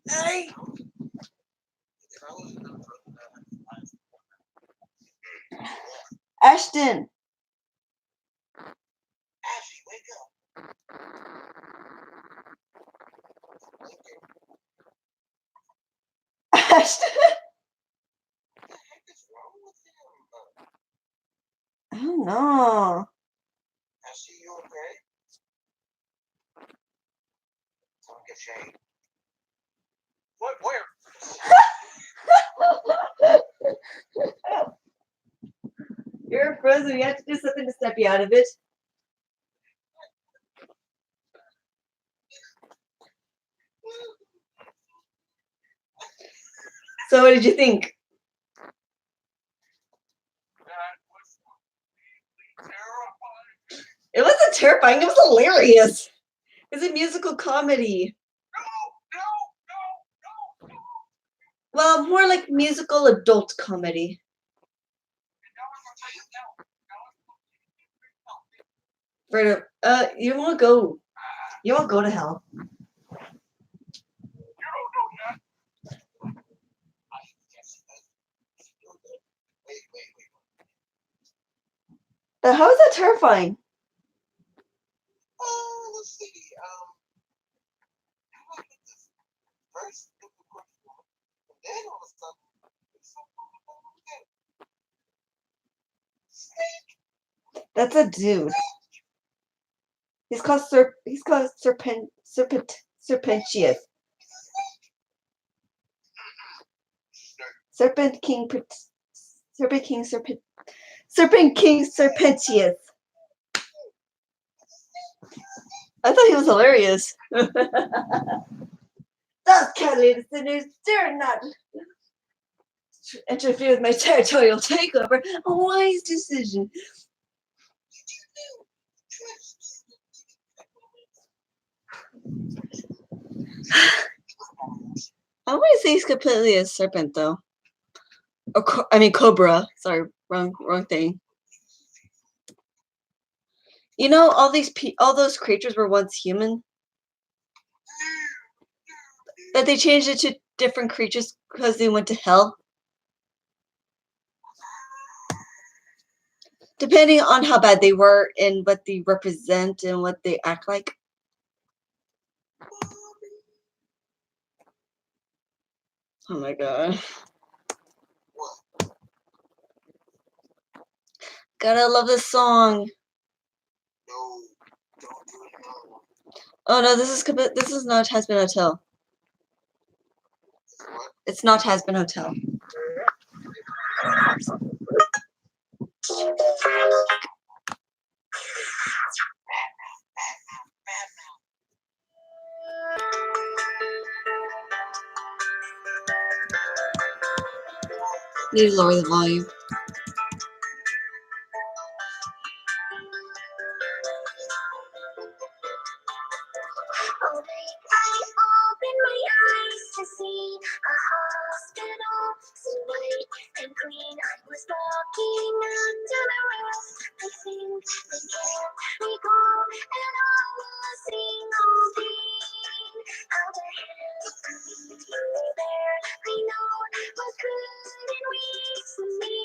Hey. If I was gonna throw that, Ashton. Ashley, wake up. Ashton. What the heck is wrong with him? I don't know. Ashley, you okay? Don't get shade. What? Where? You're frozen. You have to do something to snap you out of it. So what did you think? That was terrifying. It wasn't terrifying. It was hilarious. It's a musical comedy. No, no, no, no, no. Well, more like musical adult comedy. For you won't go. You won't go to hell. Wait. But how is that terrifying? Let's see. How about this? First, the question, and then all of a sudden, it's something again. Snake. That's a dude. He's called Serpentius. Serpent King Serpentius. I thought he was hilarious. Those kindly listeners dare not interfere with my territorial takeover. A wise decision. I want to say he's completely a serpent, though. Or cobra. Sorry, wrong thing. You know, all those creatures were once human, but they changed it to different creatures because they went to hell. Depending on how bad they were and what they represent and what they act like. Oh my god. Gotta love this song. No, don't do it now. Oh no, this is not Has-Been Hotel. What? It's not Has-Been Hotel. Need to lower the volume. Open my eyes to see a hospital, so white and clean. I was walking under the roof. I think they kept me go, and I was seeing all green. How the hell you were there? I know was good and weak for me.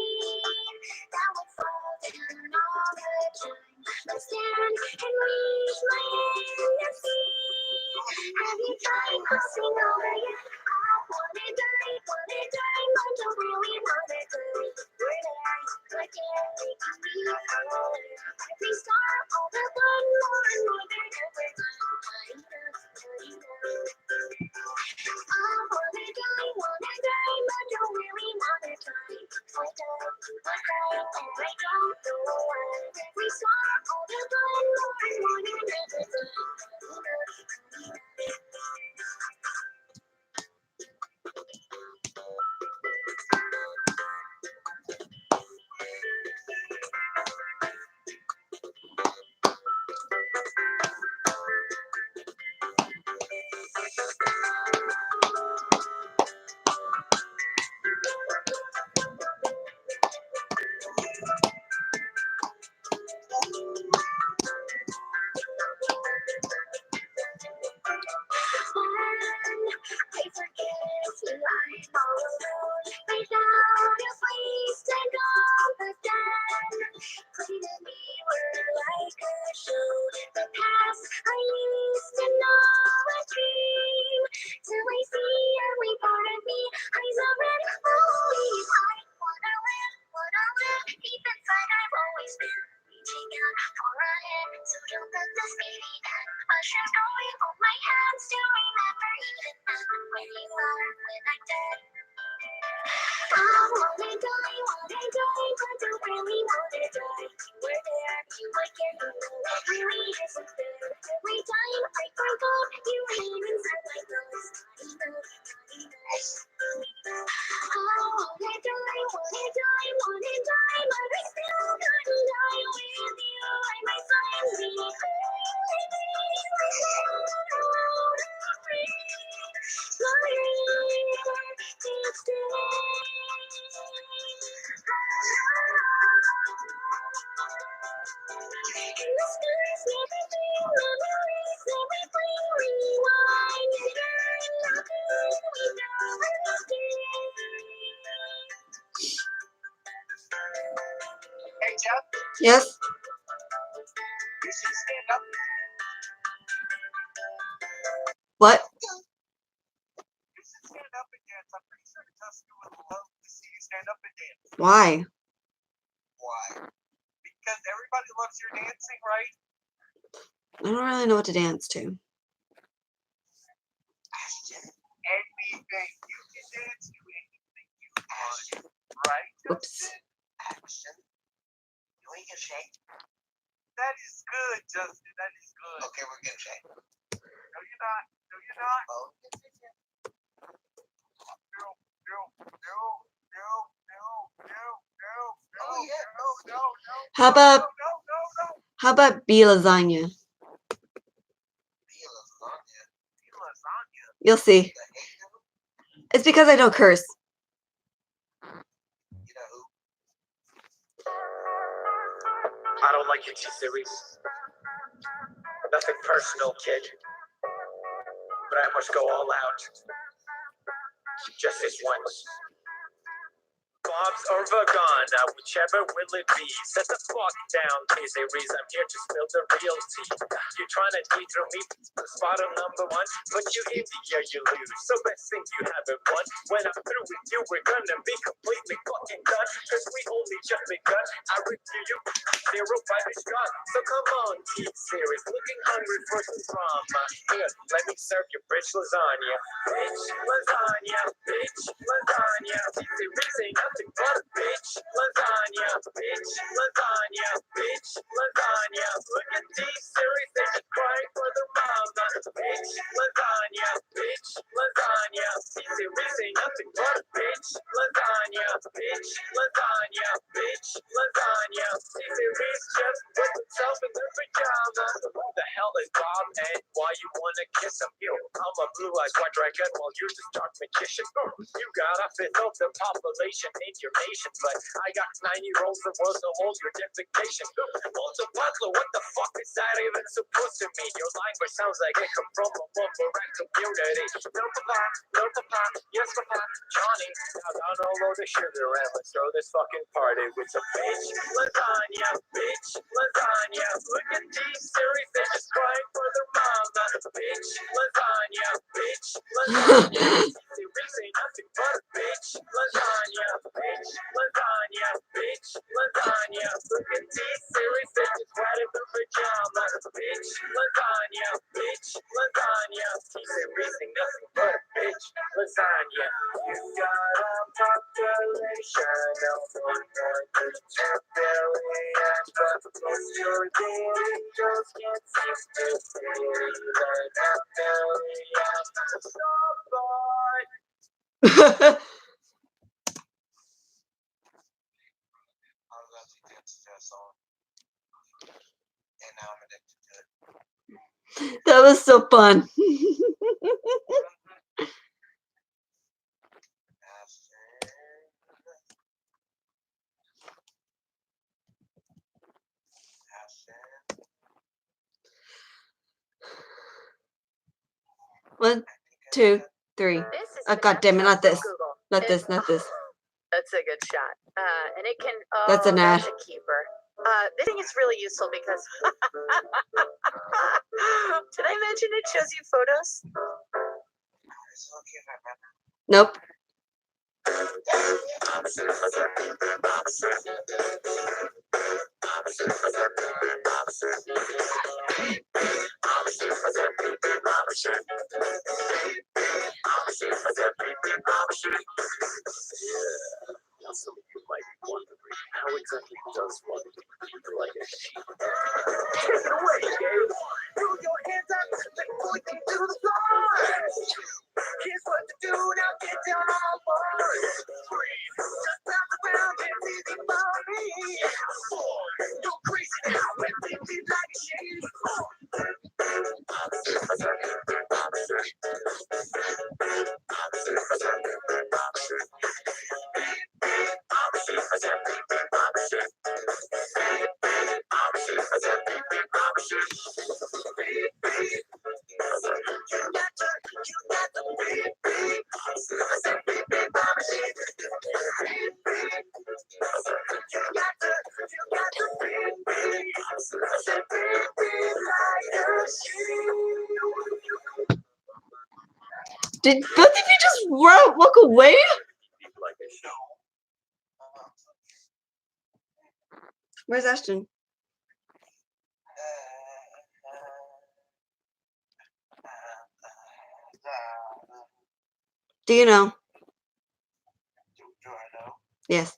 we were like a show. The past I used to know a dream. Till I see every part of me. Eyes are red, always. I wanna live. Deep inside I've always been reaching out for a hand. So don't let this be the end. Mushrooms growing on my hands to remember even now where you are when I'm dead. I wanna die, but don't really wanna die. You were there, you were here, you know it really isn't fair. Every time I forgot, you came inside my thoughts. Not enough, not enough. I wanna die, but I still gotta die with you by my side. Hey, Jeff, Yes. you should stand up. What? You should stand up and dance. I'm pretty sure Jessica would love to see you stand up and dance. Why? Why? Because everybody loves your dancing, right? I don't really know what to dance to. Anything. You can dance to anything you want. Right? Oops. Action. You ain't gonna shake. That is good, Justin. That is good. Okay, we're gonna shake. No, you're not. No, you're not. Oh, No. How about No. how about be lasagna? be a lasagna. Lasagna. You'll see. The hate of It's because I don't curse. you know who? I don't like your T-Series. Nothing personal, kid. But I must go all out. Just this once. Bob's or Vagana, whichever will it be. Set the fuck down, T-Series. I'm here to spill the real tea. You're trying to dethrone me, spot on number one, but you in the year you lose. So best thing you haven't won. When I'm through with you, we're gonna be completely fucking done. Cause we only just begun. I review you, 0 by the shot. So come on, T-Series, looking hungry for some drama. Here, let me serve you bitch lasagna. Bitch lasagna, bitch lasagna. T-Series ain't nothing but a bitch lasagna. Bitch lasagna, bitch lasagna. Look at T-Series, they just crying for their mama. Bitch lasagna, bitch lasagna. T-Series ain't nothing but a bitch lasagna. Bitch lasagna, bitch lasagna. T-Series just put himself in their pajamas. Who the hell is Bob and why you wanna kiss him? Yo, I'm a blue-eyed white dragon while you're just dark magician. You gotta fit up the population in your nation, but I got 9-year-olds that was to hold your defecation. Multiple, what the fuck is that even supposed to mean? Your language sounds like it come from a one-rack community. No papa, yes papa, Johnny. Now download the sugar and let's throw this fucking party with some bitch lasagna, bitch lasagna. Look at T-Series, they're just crying for their mama. Bitch lasagna, bitch lasagna. T-Series ain't nothing but a bitch lasagna, bitch lasagna, bitch lasagna. Look at T-Series, they're just wet in their pajamas. Bitch lasagna, bitch lasagna. T-Series ain't nothing but a bitch lasagna. You got a population of 1.2 billion, but most your daily just can't seem to feel even a million. Stop by. I was actually dancing to a song. And now I'm addicted to it. That was so fun. One, 2, 3. This is Oh, God damn it, not this. Google. Not this, not this. That's a good shot. And it can. That's an ad. a keeper. This thing is really useful because did I mention it shows you photos? Nope. Now some of you might be wondering, how exactly does one eat like a sheep? Take it away, Gabe. Throw your hands up and point them to the stars. Here's what to do, now get down on all fours. 3, just bounce around, it's easy for me. 4, go crazy now and dip it like a sheep. Did both of you just walk away? Like a sheep. Where's Ashton? Do you know? Do I know? Yes.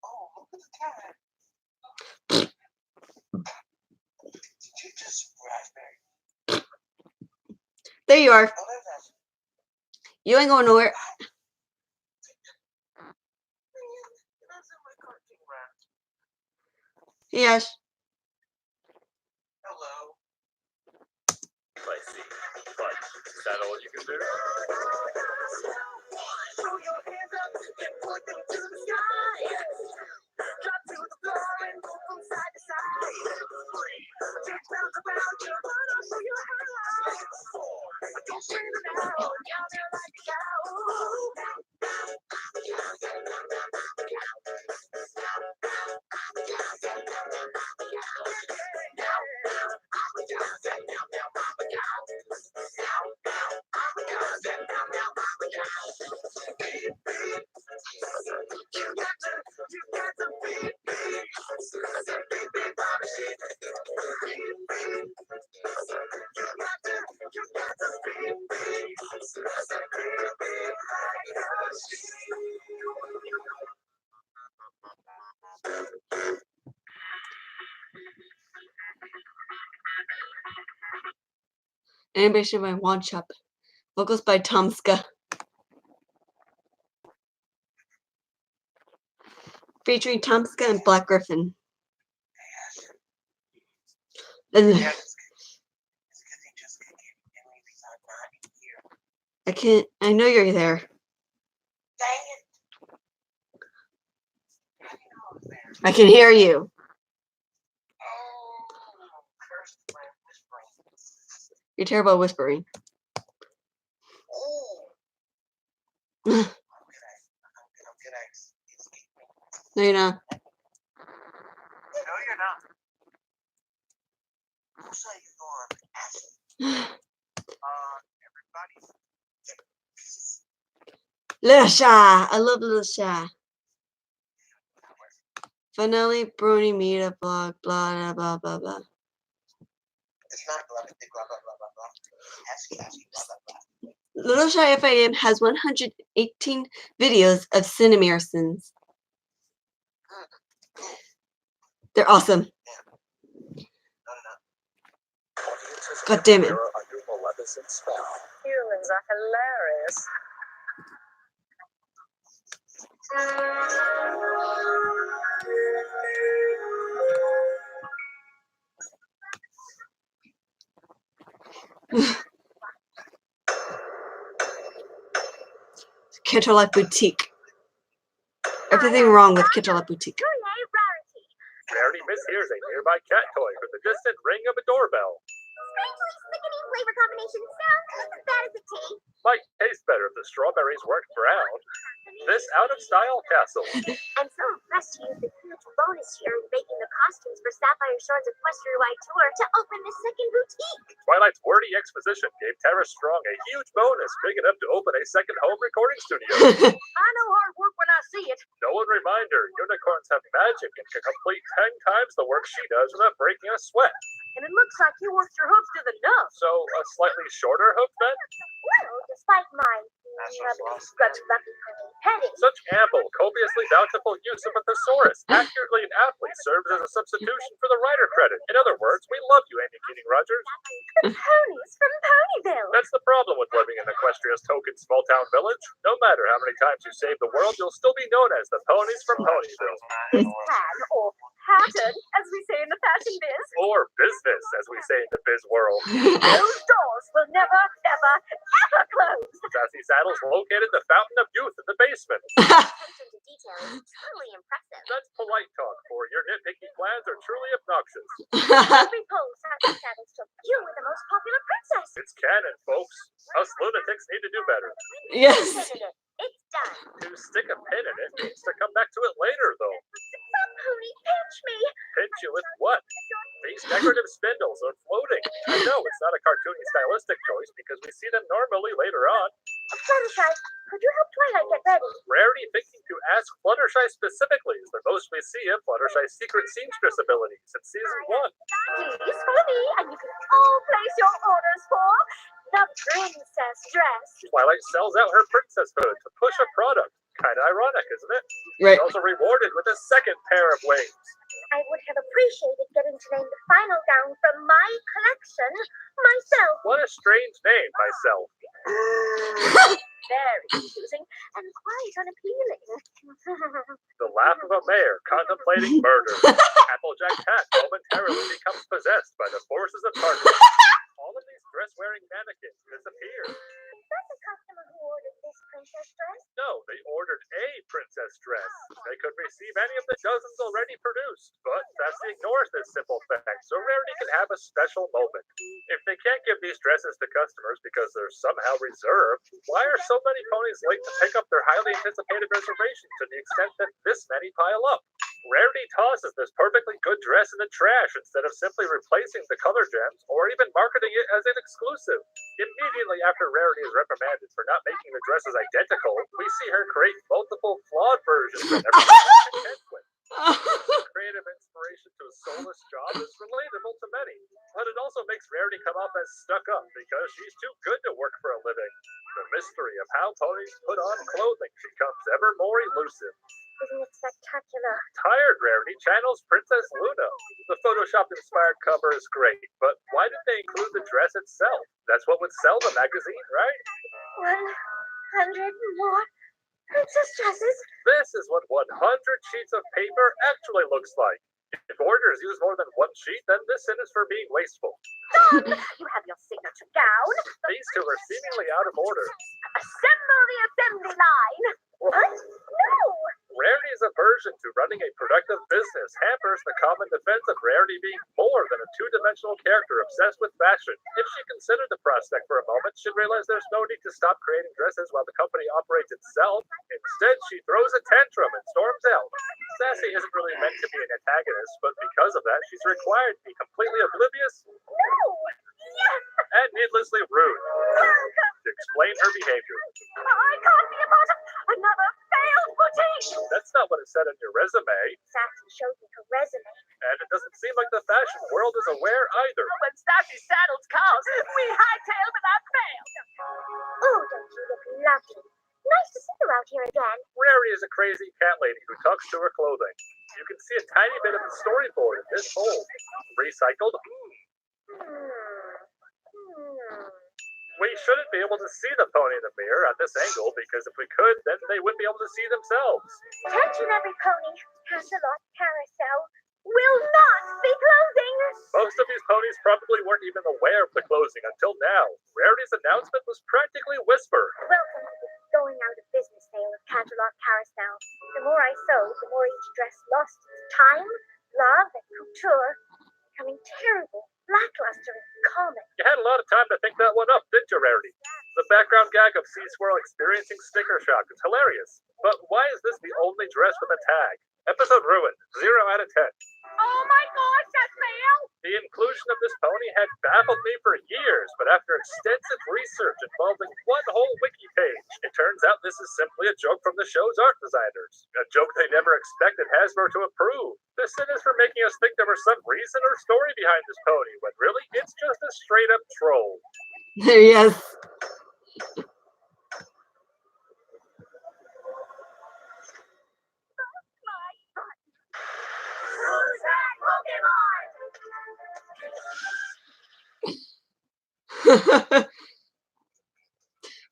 Oh, look at the time. Did you just raspberry? There you are. Oh, there's that. You ain't going nowhere. That's in my cartoon wrap. Yes. Hello. I see. But is that all you can do? Throw your hands up and point them to the sky. Drop to the floor and go from side to side. 3, just bounce around your butt so you're high. 4, don't scream it out, down there like a cow. Animation by One Shop. Vocals by Tomska. Featuring Tomska and Black Griffin. And Yeah, it's a good thing just can't get any of these on not here. I can't. I know you're there. Dang it. How do you know I was there? I can hear you. Oh, cursed my whispering. You're terrible at whispering. Oh. No, I'm gonna escape me. you're not. No, you're not. Who saw you on acid? Everybody. Little Shy. I love Little Shy. Finale, Brony, Mita, blog, blah, blah, blah, blah. It's not blah, blah, blah, blah, blah, blah. Asky, blah, blah, blah. Little Shy FIM has 118 videos of Cinemersons. They're awesome. God damn it. Humans are hilarious. Canterlot Boutique. Everything wrong with Canterlot Boutique. Rarity mishears a nearby cat toy with the distant ring of a doorbell. Strangely sickening flavor combination sounds just as bad as the tea. Might taste better if the strawberries weren't brown. This out-of-style castle. I'm so impressed to use the huge bonus here in making the costumes for Sapphire Shores Equestria-wide tour to open the second boutique. Twilight's wordy exposition gave Tara Strong a huge bonus big enough to open a second home recording studio. I know hard work when I see it. Nolan reminder, unicorns have magic and can complete 10 times the work she does without breaking a sweat. And it looks like you worked your hooves to the nub. So, a slightly shorter hook then? Well, despite my such lucky petting, Such ample, copiously bountiful use of a thesaurus accurately and aptly serves as a substitution for the writer credit. In other words, we love you, Amy Keating Rogers. the ponies from Ponyville. That's the problem with living in Equestria's token small-town village. No matter how many times you save the world, you'll still be known as the ponies from Ponyville. Pan or pattern, as we say in the fashion biz. Or business, as we say in the biz world. Those doors will never, ever, ever close. Sassy Saddles located the Fountain of Youth in the basement. Attention to detail is truly impressive. That's polite talk for your nitpicky plans are truly obnoxious. Every pose Sassy Saddles took, you were the most popular princess. It's canon, folks. Us lunatics need to do better. Yes. It's done. To stick a pin in it means to come back to it later, though. Some pony pinch me. Pinch you with what? These decorative spindles are floating. I know it's not a cartoony stylistic choice because we see them normally later on. Fluttershy, could you help Twilight get ready? Rarity thinking to ask Fluttershy specifically is the most we see of Fluttershy's secret seamstress abilities in season 1. Please follow me, and you can all place your orders for the princess dress. Twilight sells out her princess hood to push a product. Kinda ironic, isn't it? Right. She's also rewarded with a second pair of wings. I would have appreciated getting to name the final gown from my collection myself. What a strange name, myself. Very confusing and quite unappealing. The laugh of a mayor contemplating murder. Applejack Cat momentarily becomes possessed by the forces of darkness. All of these dress-wearing mannequins disappear. Is that the customer who ordered this princess dress? No, they ordered a princess dress. They could receive any of the dozens already produced, but Sassy ignores this simple fact, so Rarity can have a special moment. If they can't give these dresses to customers because they're somehow reserved, why are so many ponies late to pick up their highly anticipated reservations to the extent that this many pile up? Rarity tosses this perfectly good dress in the trash instead of simply replacing the color gems or even marketing it as an exclusive. Immediately after Rarity is reprimanded for not making the dresses identical, we see her create multiple flawed versions that everyone is content with. Creative inspiration to a soulless job is relatable to many, but it also makes Rarity come off as stuck up because she's too good to work for a living. The mystery of how ponies put on clothing becomes ever more elusive. Isn't it spectacular? Tired Rarity channels Princess Luna. The Photoshop-inspired cover is great, but why did they include the dress itself? That's what would sell the magazine, right? 100 more princess dresses? This is what 100 sheets of paper actually looks like. If orders use more than one sheet, then this sin is for being wasteful. Done! You have your signature gown. These two are seemingly out of order. Assemble the assembly line. What? No! Rarity's aversion to running a productive business hampers the common defense of Rarity being more than a two-dimensional character obsessed with fashion. If she considered the prospect for a moment, she'd realize there's no need to stop creating dresses while the company operates itself. Instead, she throws a tantrum and storms out. Sassy isn't really meant to be an antagonist, but because of that, she's required to be completely oblivious No! Yes! and needlessly rude to explain her behavior. I can't be a part of another failed boutique! That's not what it said on your resume, Sassy showed me her resume. and it doesn't seem like the fashion world is aware either. When Sassy Saddles calls, we hightail without fail. Oh, don't you look lovely? Nice to see you out here again. Rarity is a crazy cat lady who talks to her clothing. You can see a tiny bit of the storyboard in this hole. Recycled? We shouldn't be able to see the pony in the mirror at this angle because if we could, then they wouldn't be able to see themselves. Attention, every pony. Canterlot Carousel will not be closing. Most of these ponies probably weren't even aware of the closing until now. Rarity's announcement was practically whispered. Welcome to the going out of business sale of Canterlot Carousel. The more I sewed, the more each dress lost its time, love, and couture, becoming terrible, lackluster and common. You had a lot of time to think that one up, didn't you, Rarity? The background gag of Sea Squirrel experiencing sticker shock is hilarious. But why is this the only dress with a tag? Episode ruined. 0 out of 10. Oh my gosh, that's Mel! The inclusion of this pony had baffled me for years, but after extensive research involving one whole wiki page, it turns out this is simply a joke from the show's art designers. A joke they never expected Hasbro to approve. The sin is for making us think there was some reason or story behind this pony, when really it's just a straight up troll. Yes. Who's that Pokemon?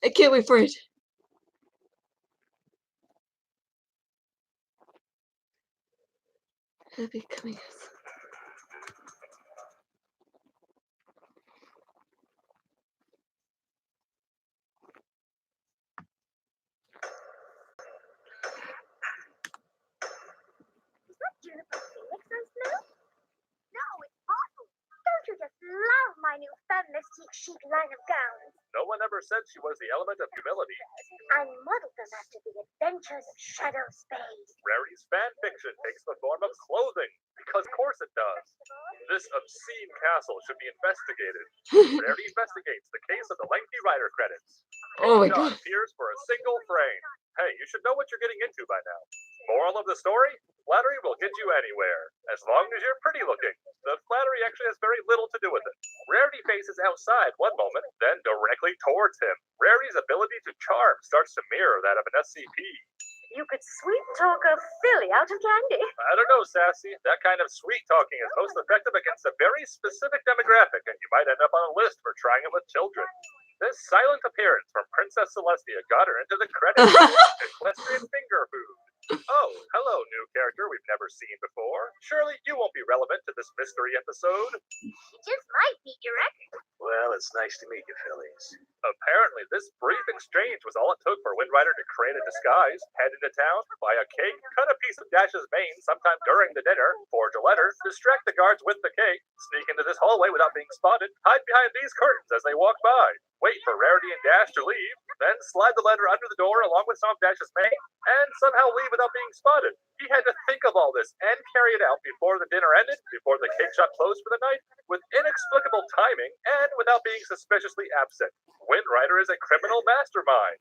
I can't wait for it. It'll be coming. Is that Juniper Phoenix I smell? No, it's Bottle. Don't you just love my new feminist chic line of gowns? No one ever said she was the element of humility. I modeled them after the adventures of Shadow Space. Rarity's fan fiction takes the form of clothing, because of course it does. This obscene castle should be investigated. Rarity investigates the case of the lengthy writer credits. Oh my John god. appears for a single frame. Hey, you should know what you're getting into by now. Moral of the story? Flattery will get you anywhere, as long as you're pretty looking. The flattery actually has very little to do with it. Rarity faces outside one moment, then directly towards him. Rarity's ability to charm starts to mirror that of an SCP. You could sweet talk a filly out of candy. I don't know, Sassy. That kind of sweet talking is most effective against a very specific demographic, and you might end up on a list for trying it with children. This silent appearance from Princess Celestia got her into the credits. Equestrian finger food. Oh, hello, new character we've never seen before. Surely you won't be relevant to this mystery episode. She just might be, you reckon? Well, it's nice to meet you, Phillies. Apparently, this brief exchange was all it took for Wind Rider to create a disguise, head into town, buy a cake, cut a piece of Dash's mane sometime during the dinner, forge a letter, distract the guards with the cake, sneak into this hallway without being spotted, hide behind these curtains as they walk by, wait for Rarity and Dash to leave, then slide the letter under the door along with some of Dash's mane, and somehow leave without being spotted. He had to think of all this and carry it out before the dinner ended, before the cake shop closed for the night, with inexplicable timing, and without being suspiciously absent. Wind Rider is a criminal mastermind.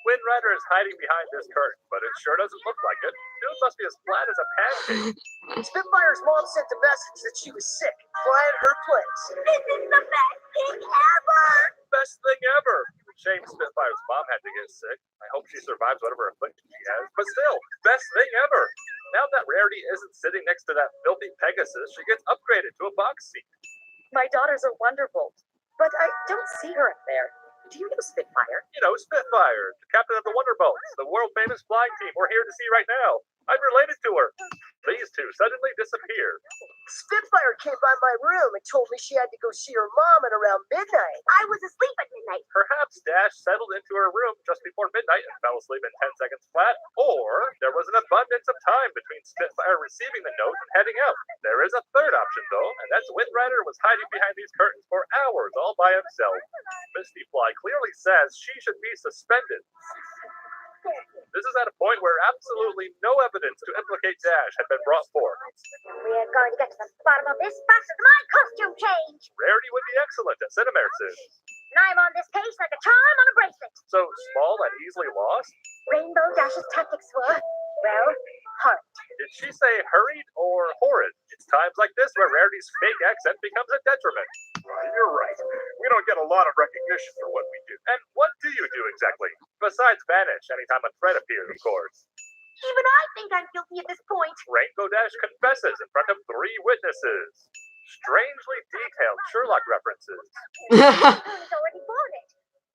Wind Rider is hiding behind this curtain, but it sure doesn't look like it. Dude must be as flat as a pancake. Spitfire's mom sent a message that she was sick. Fly at her place. This is the best thing ever! Best thing ever. Shame Spitfire's mom had to get sick. I hope she survives whatever affliction she has. But still, best thing ever. Now that Rarity isn't sitting next to that filthy Pegasus, she gets upgraded to a box seat. My daughters are wonderful, but I don't see her up there. Do you know Spitfire? You know, Spitfire, the captain of the Wonderbolts, the world-famous flying team we're here to see right now. I'm related to her. These two suddenly disappear. Spitfire came by my room and told me she had to go see her mom at around midnight. I was asleep at midnight. Perhaps Dash settled into her room just before midnight and fell asleep in 10 seconds flat, or there was an abundance of time between Spitfire receiving the note and heading out. There is a third option, though, and that's Wind Rider was hiding behind these curtains for hours all by himself. Misty Fly clearly says she should be suspended. This is at a point where absolutely no evidence to implicate Dash had been brought forth. We're going to get to the bottom of this faster than my costume change. Rarity would be excellent at Cinemersive. And I'm on this case like a charm on a bracelet. So small and easily lost? Rainbow Dash's tactics were, well, hard. Did she say hurried or horrid? It's times like this where Rarity's fake accent becomes a detriment. You're right. We don't get a lot of recognition for what we do. And what do you do exactly? Besides vanish anytime a threat appears, of course. Even I think I'm guilty at this point. Rainbow Dash confesses in front of 3 witnesses. Strangely detailed Sherlock references. Who's already bought it?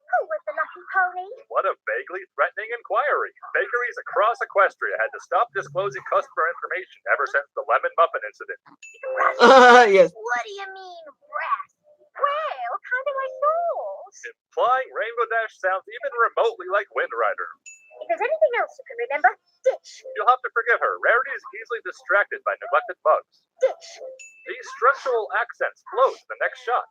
Who was the lucky pony? What a vaguely threatening inquiry. Bakeries across Equestria had to stop disclosing customer information ever since the lemon muffin incident. Yes. What do you mean, rat? Well, kind of like balls. Implying Rainbow Dash sounds even remotely like Wind Rider. If there's anything else you can remember, ditch. You'll have to forgive her. Rarity is easily distracted by neglected bugs. Ditch. These structural accents float in the next shot.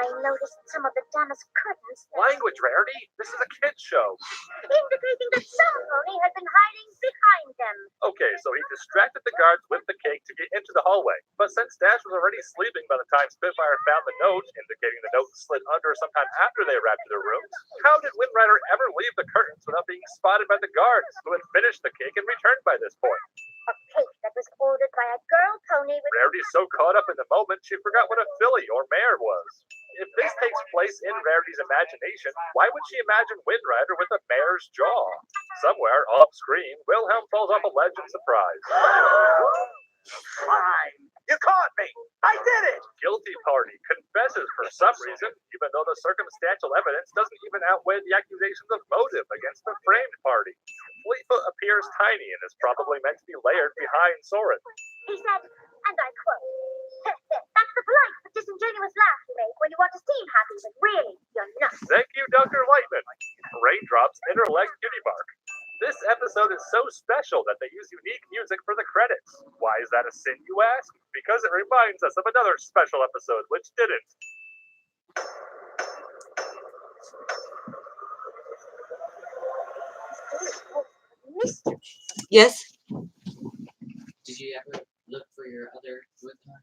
I noticed some of the damask curtains Language, Rarity. This is a kid's show. indicating that some pony had been hiding behind them. Okay, so he distracted the guards with the cake to get into the hallway. But since Dash was already sleeping by the time Spitfire found the note, indicating the note slid under sometime after they arrived to their rooms, how did Windrider ever leave the curtains without being spotted by the guards, who had finished the cake and returned by this point? A cake that was ordered by a girl pony with Rarity's so caught up in the moment, she forgot what a filly or mare was. If this takes place in Rarity's imagination, why would she imagine Windrider with a mare's jaw? Somewhere, off screen, Wilhelm falls off a ledge in surprise. Fine. You caught me. I did it. Guilty party confesses for some reason, even though the circumstantial evidence doesn't even outweigh the accusations of motive against the framed party. Fleetfoot appears tiny and is probably meant to be layered behind Soren. he said, and I quote, "That's the polite but disingenuous laugh you make when you want to seem happy, but really, you're not." Thank you, Dr. Lightman. Raindrops interleg kitty bark. This episode is so special that they use unique music for the credits. Why is that a sin, you ask? Because it reminds us of another special episode which didn't. Mr. Yes. Did you ever look for your other Joy-Con?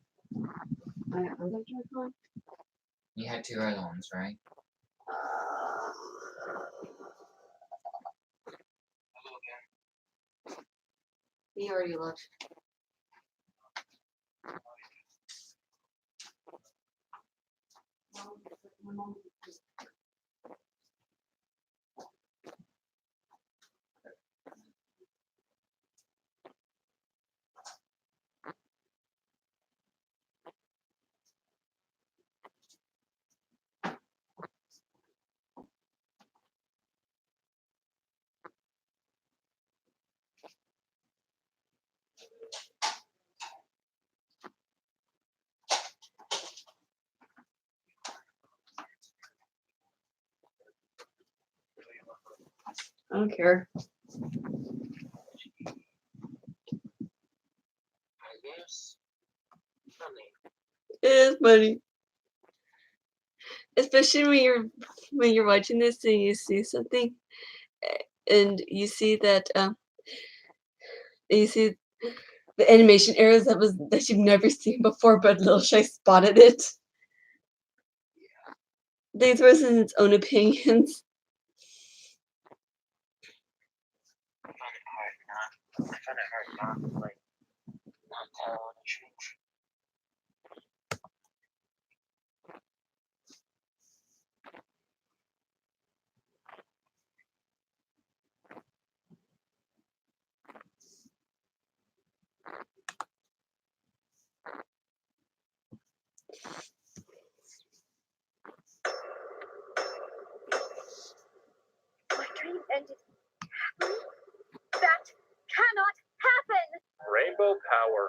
My other Joy-Con? You had two other ones, right? He already left. I don't care. I guess. Funny. It is funny. Especially when you're watching this and you see something and you see that you see the animation errors that you've never seen before, but Little Shy spotted it. Thanks for listening to its own opinions. I find it hard not, like, not tell the truth. My dream ended happily? That cannot happen! Rainbow power.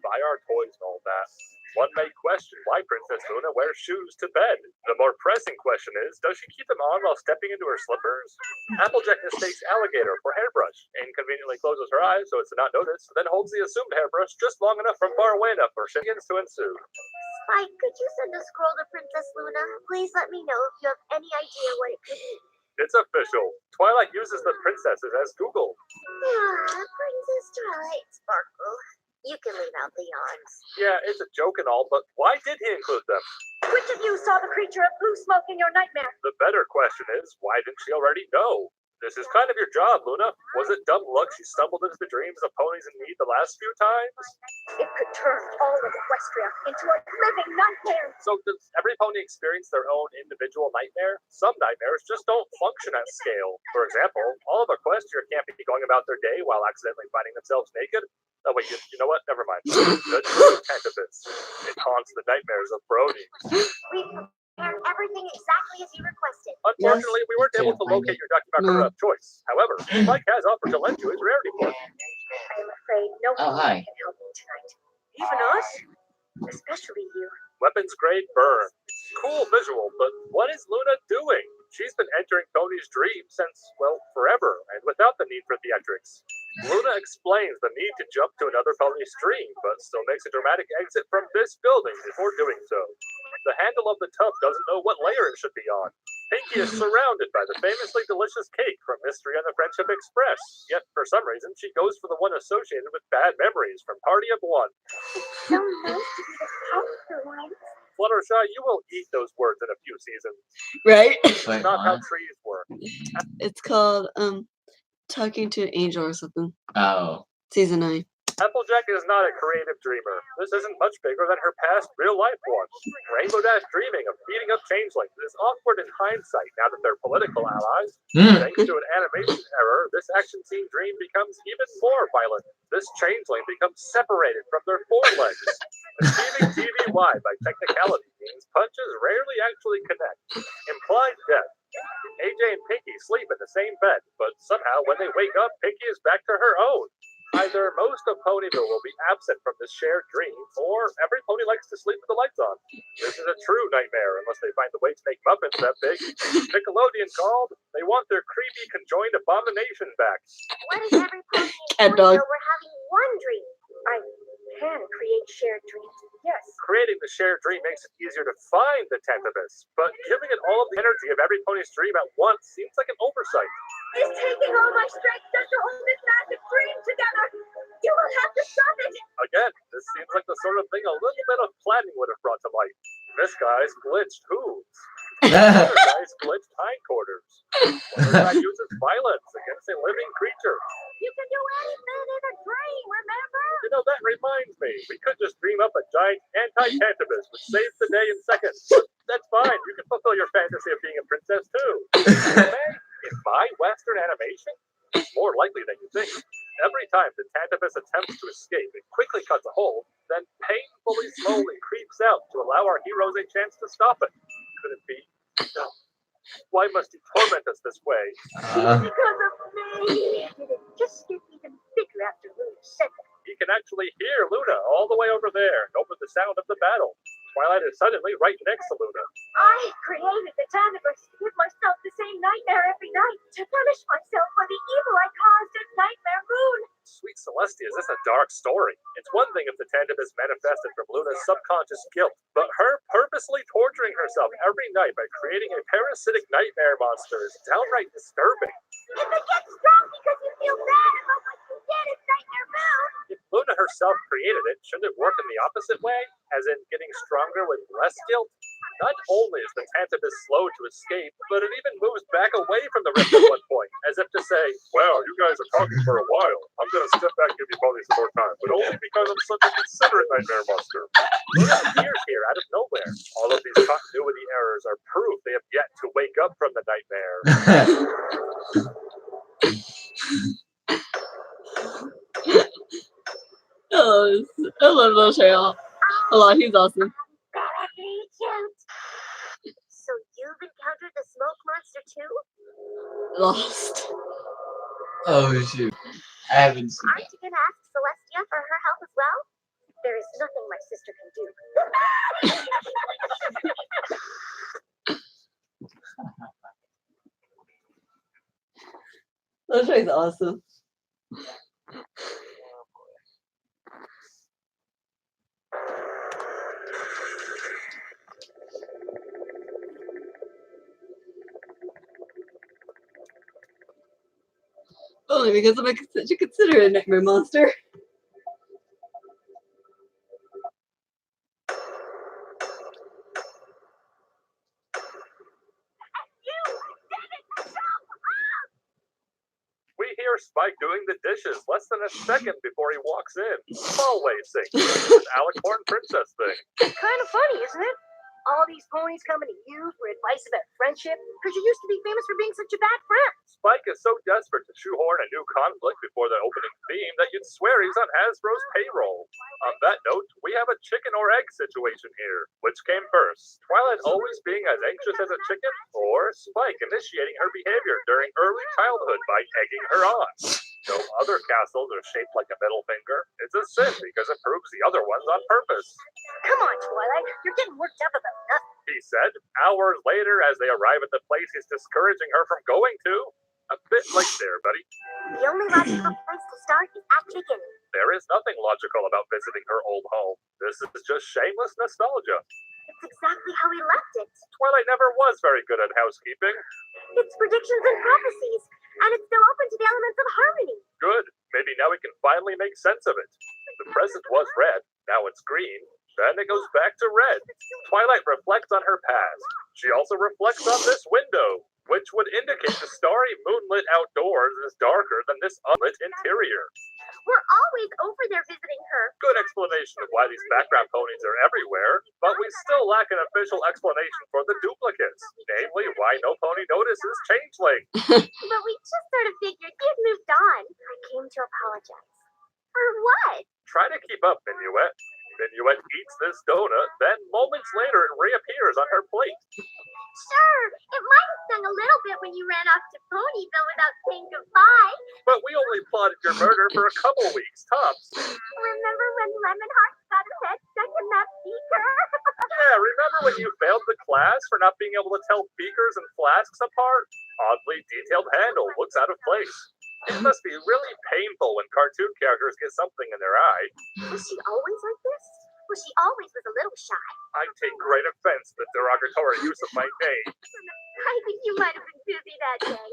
Buy our toys and all that. One may question why Princess Luna wears shoes to bed. The more pressing question is, does she keep them on while stepping into her slippers? Applejack mistakes alligator for hairbrush, inconveniently closes her eyes so as to not notice, then holds the assumed hairbrush just long enough from far away enough for shenanigans to ensue. Spike, could you send a scroll to Princess Luna? Please let me know if you have any idea what it could be. It's official. Twilight uses the princesses as Google. Princess Twilight Sparkle. You can leave out the yawns. Yeah, it's a joke and all, but why did he include them? Which of you saw the creature of blue smoke in your nightmare? The better question is, why didn't she already know? This is kind of your job, Luna. Was it dumb luck she stumbled into the dreams of ponies in need the last few times? It could turn all of Equestria into a living nightmare. So does every pony experience their own individual nightmare? Some nightmares just don't function at scale. For example, all of Equestria can't be going about their day while accidentally finding themselves naked. Oh wait, you know what? Never mind. The true Cactus. It haunts the nightmares of Brody. We prepared everything exactly as you requested. Unfortunately, we weren't able to locate your Dr. Bakura of choice. However, Mike has offered to lend you his rarity book. I'm afraid no one hi. can help me tonight. Even us? Especially you. Weapons grade burn. Cool visual, but what is Luna doing? She's been entering Tony's dreams since, well, forever, and without the need for theatrics. Luna explains the need to jump to another pony stream, but still makes a dramatic exit from this building before doing so. The handle of the tub doesn't know what layer it should be on. Pinky is surrounded by the famously delicious cake from Mystery on the Friendship Express, yet for some reason she goes for the one associated with bad memories from Party of One. So nice to be the character one. Fluttershy, you will eat those words in a few seasons. Right? It's Wait, not how what? trees work. It's called Talking to an Angel or something. Oh. Season 9. Applejack is not a creative dreamer. This isn't much bigger than her past real-life one. Rainbow Dash dreaming of beating up changelings is awkward in hindsight now that they're political allies. Thanks to an animation error, this action scene dream becomes even more violent. This changeling becomes separated from their forelegs. Achieving TVY by technicality means punches rarely actually connect. Implied death. AJ and Pinky sleep in the same bed, but somehow when they wake up, Pinky is back to her own. Either most of Ponyville will be absent from this shared dream, or every pony likes to sleep with the lights on. This is a true nightmare unless they find the way to make muffins that big. Nickelodeon called. They want their creepy conjoined abomination back. What if every pony Cat in dog. Ponyville were having one dream? I can create shared dreams. Yes. Creating the shared dream makes it easier to find the Tantibus, but giving it all of the energy of every pony's dream at once seems like an oversight. It's taking all my strength just to hold this massive dream together. You will have to stop it. Again, this seems like the sort of thing a little bit of planning would have brought to light. This guy's glitched hooves. Other guy's glitched hindquarters. Other guy uses violence against a living creature. You can do anything in a dream, remember? You know, that reminds me. We could just dream up a giant anti-Tantibus, which saves the day in seconds. But that's fine. You can fulfill your fantasy of being a princess, too. In my Western animation, it's more likely than you think. Every time the Tantibus attempts to escape, it quickly cuts a hole, then painfully slowly creeps out to allow our heroes a chance to stop it. Could it be? No. Why must he torment us this way? Because of me. It just gets even bigger after Luna said that. He can actually hear Luna all the way over there and over the sound of the battle. Twilight is suddenly right next to Luna. I created the Tantibus to give myself the same nightmare every night, to punish myself for the evil I caused at Nightmare Moon. Sweet Celestia, is this a dark story? It's one thing if the Tantibus manifested from Luna's subconscious guilt, but her purposely torturing herself every night by creating a parasitic nightmare monster is downright disturbing. If it gets strong because you feel bad about what you did at Nightmare Moon. If Luna herself created it, shouldn't it work in the opposite way? As in getting stronger with less guilt? Not only is the Tantibus slow to escape, but it even moves back away from the rift at one point, as if to say, well, you guys are talking for a while. I'm going to step back and give you ponies some more time, but only because I'm such a considerate nightmare monster. Luna appears here out of nowhere. All of these continuity errors are proof they have yet to wake up from the nightmare. Oh, I love Little Cheryl. A lot. He's awesome. Very cute. So you've encountered the smoke monster too? Lost. Oh shoot. I haven't seen Aren't you gonna ask Celestia for her help as well? There is nothing my sister can do. Little Cheryl's awesome. Only because I'm such a considerate nightmare monster. We hear Spike doing the dishes less than a second before he walks in. Always sings. This is Alicorn Princess thing. Kind of funny, isn't it? All these ponies coming to you for advice about friendship because you used to be famous for being such a bad friend. Spike is so desperate to shoehorn a new conflict before the opening theme that you'd swear he's on Hasbro's payroll. On that note, we have a chicken or egg situation here. Which came first? Twilight always being as anxious as a chicken, or Spike initiating her behavior during early childhood by egging her on? No other castles are shaped like a middle finger. It's a sin because it proves the other ones on purpose. Come on, Twilight. You're getting worked up about nothing. He said, hours later as they arrive at the place he's discouraging her from going to. A bit late there, buddy. The only logical place to start is at the beginning. There is nothing logical about visiting her old home. This is just shameless nostalgia. It's exactly how we left it. Twilight never was very good at housekeeping. It's predictions and prophecies, and it's still open to the elements of harmony. Good. Maybe now we can finally make sense of it. The present was red, now it's green, then it goes back to red. Twilight reflects on her past. She also reflects on this window, which would indicate the starry moonlit outdoors is darker than this unlit interior. We're always over there visiting her. Good explanation of why these background ponies are everywhere, but we still lack an official explanation for the duplicates, namely why no pony notices Changeling. But we just sort of figured you'd moved on. I came to apologize. For what? Try to keep up, Minuet. Minuet eats this donut, then moments later it reappears on her plate. Sure, it might have stung a little bit when you ran off to Ponyville without saying goodbye. But we only plotted your murder for a couple weeks, tops. Remember when Lemonheart got his head stuck in that beaker? Yeah, remember when you failed the class for not being able to tell beakers and flasks apart? Oddly detailed handle looks out of place. It must be really painful when cartoon characters get something in their eye. Was she always like this? Well, she always was a little shy. I take great offense to the derogatory use of my name. I think you might have been busy that day.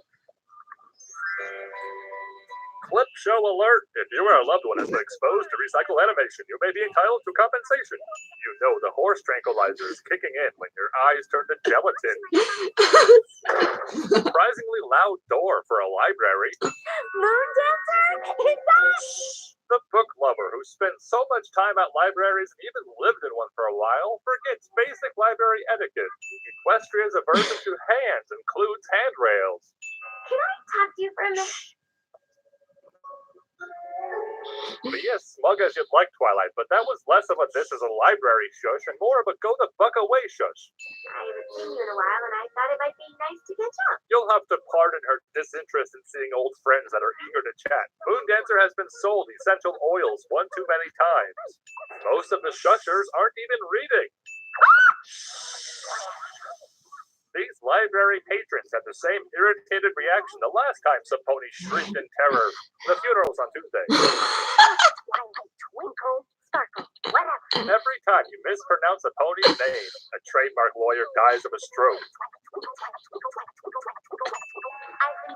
Clip show alert. If you or a loved one has been exposed to recycled animation, you may be entitled to compensation. You know the horse tranquilizer is kicking in when your eyes turn to gelatin. Surprisingly loud door for a library. Moon Dancer? Is that? The book lover who spent so much time at libraries and even lived in one for a while forgets basic library etiquette. Equestria's aversion to hands includes handrails. Can I talk to you for a minute? Be as smug as you'd like, Twilight, but that was less of a this is a library shush and more of a go the fuck away shush. I haven't seen you in a while, and I thought it might be nice to catch up. You'll have to pardon her disinterest in seeing old friends that are eager to chat. Moon Dancer has been sold essential oils one too many times. Most of the shushers aren't even reading. These library patrons had the same irritated reaction the last time some pony shrieked in terror. The funeral's on Tuesday. Twinkle, sparkle, whatever. Every time you mispronounce a pony's name, a trademark lawyer dies of a stroke.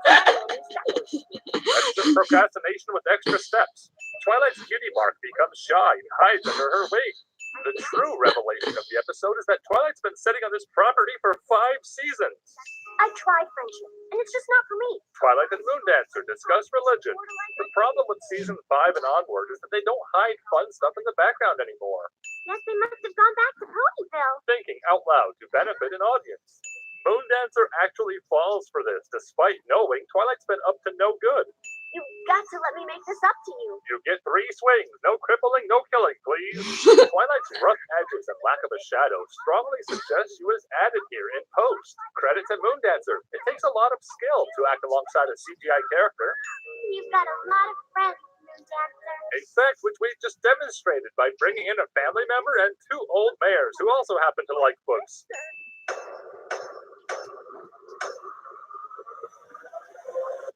That's just procrastination with extra steps. Twilight's cutie mark becomes shy and hides under her wing. The true revelation of the episode is that Twilight's been sitting on this property for 5 seasons. I tried friendship, and it's just not for me. Twilight and Moon Dancer discuss religion. The problem with season 5 and onward is that they don't hide fun stuff in the background anymore. Guess they must have gone back to Ponyville. Thinking out loud to benefit an audience. Moon Dancer actually falls for this, despite knowing Twilight's been up to no good. You've got to let me make this up to you. You get 3 swings, no crippling, no killing, please. Twilight's rough edges and lack of a shadow strongly suggest she was added here in post. Credit to Moon Dancer. It takes a lot of skill to act alongside a CGI character. You've got a lot of friends, Moon Dancer. A fact which we just demonstrated by bringing in a family member and 2 old mares who also happen to like books.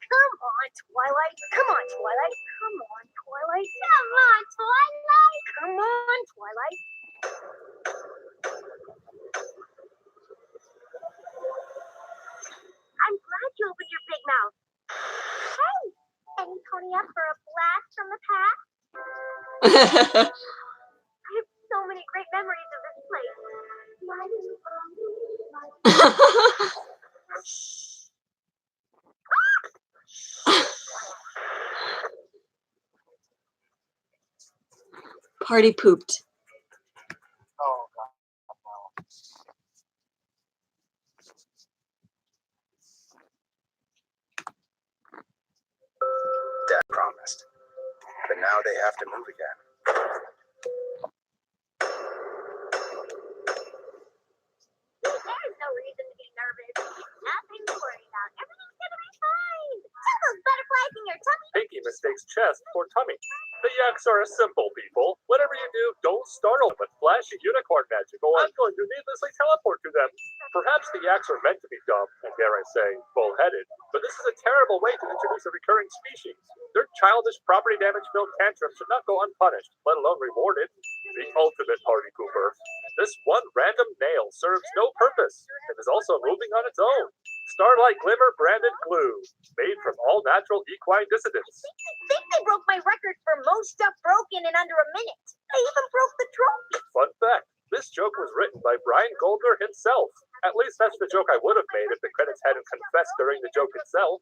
Come on, Twilight. Come on, Twilight. Come on, Twilight. Come on, Twilight. Come on, Twilight. I'm glad you opened your big mouth. Hey, any pony up for a blast from the past? I have so many great memories of this place. Party pooped. Oh, God. No. Dad promised. But now they have to move again. There's no reason to be nervous. Nothing to worry about. Everything's gonna be fine. Tell those butterflies in your their tummy. Pinky mistakes chest for tummy. The Yaks are a simple people. Whatever you do, don't startle them with flashy unicorn magic, or I'm going to needlessly teleport to them. Perhaps the Yaks are meant to be dumb, and dare I say, bull-headed, but this is a terrible way to introduce a recurring species. Their childish, property damage-filled tantrums should not go unpunished, let alone rewarded. The ultimate party pooper. This one random nail serves no purpose, and is also moving on its own. Starlight Glimmer branded glue, made from all natural equine dissidents. I think they broke my record for most stuff broken in under a minute. I even broke the trophy. Fun fact, this joke was written by Brian Goldner himself. At least that's the joke I would have made if the credits hadn't confessed during the joke itself.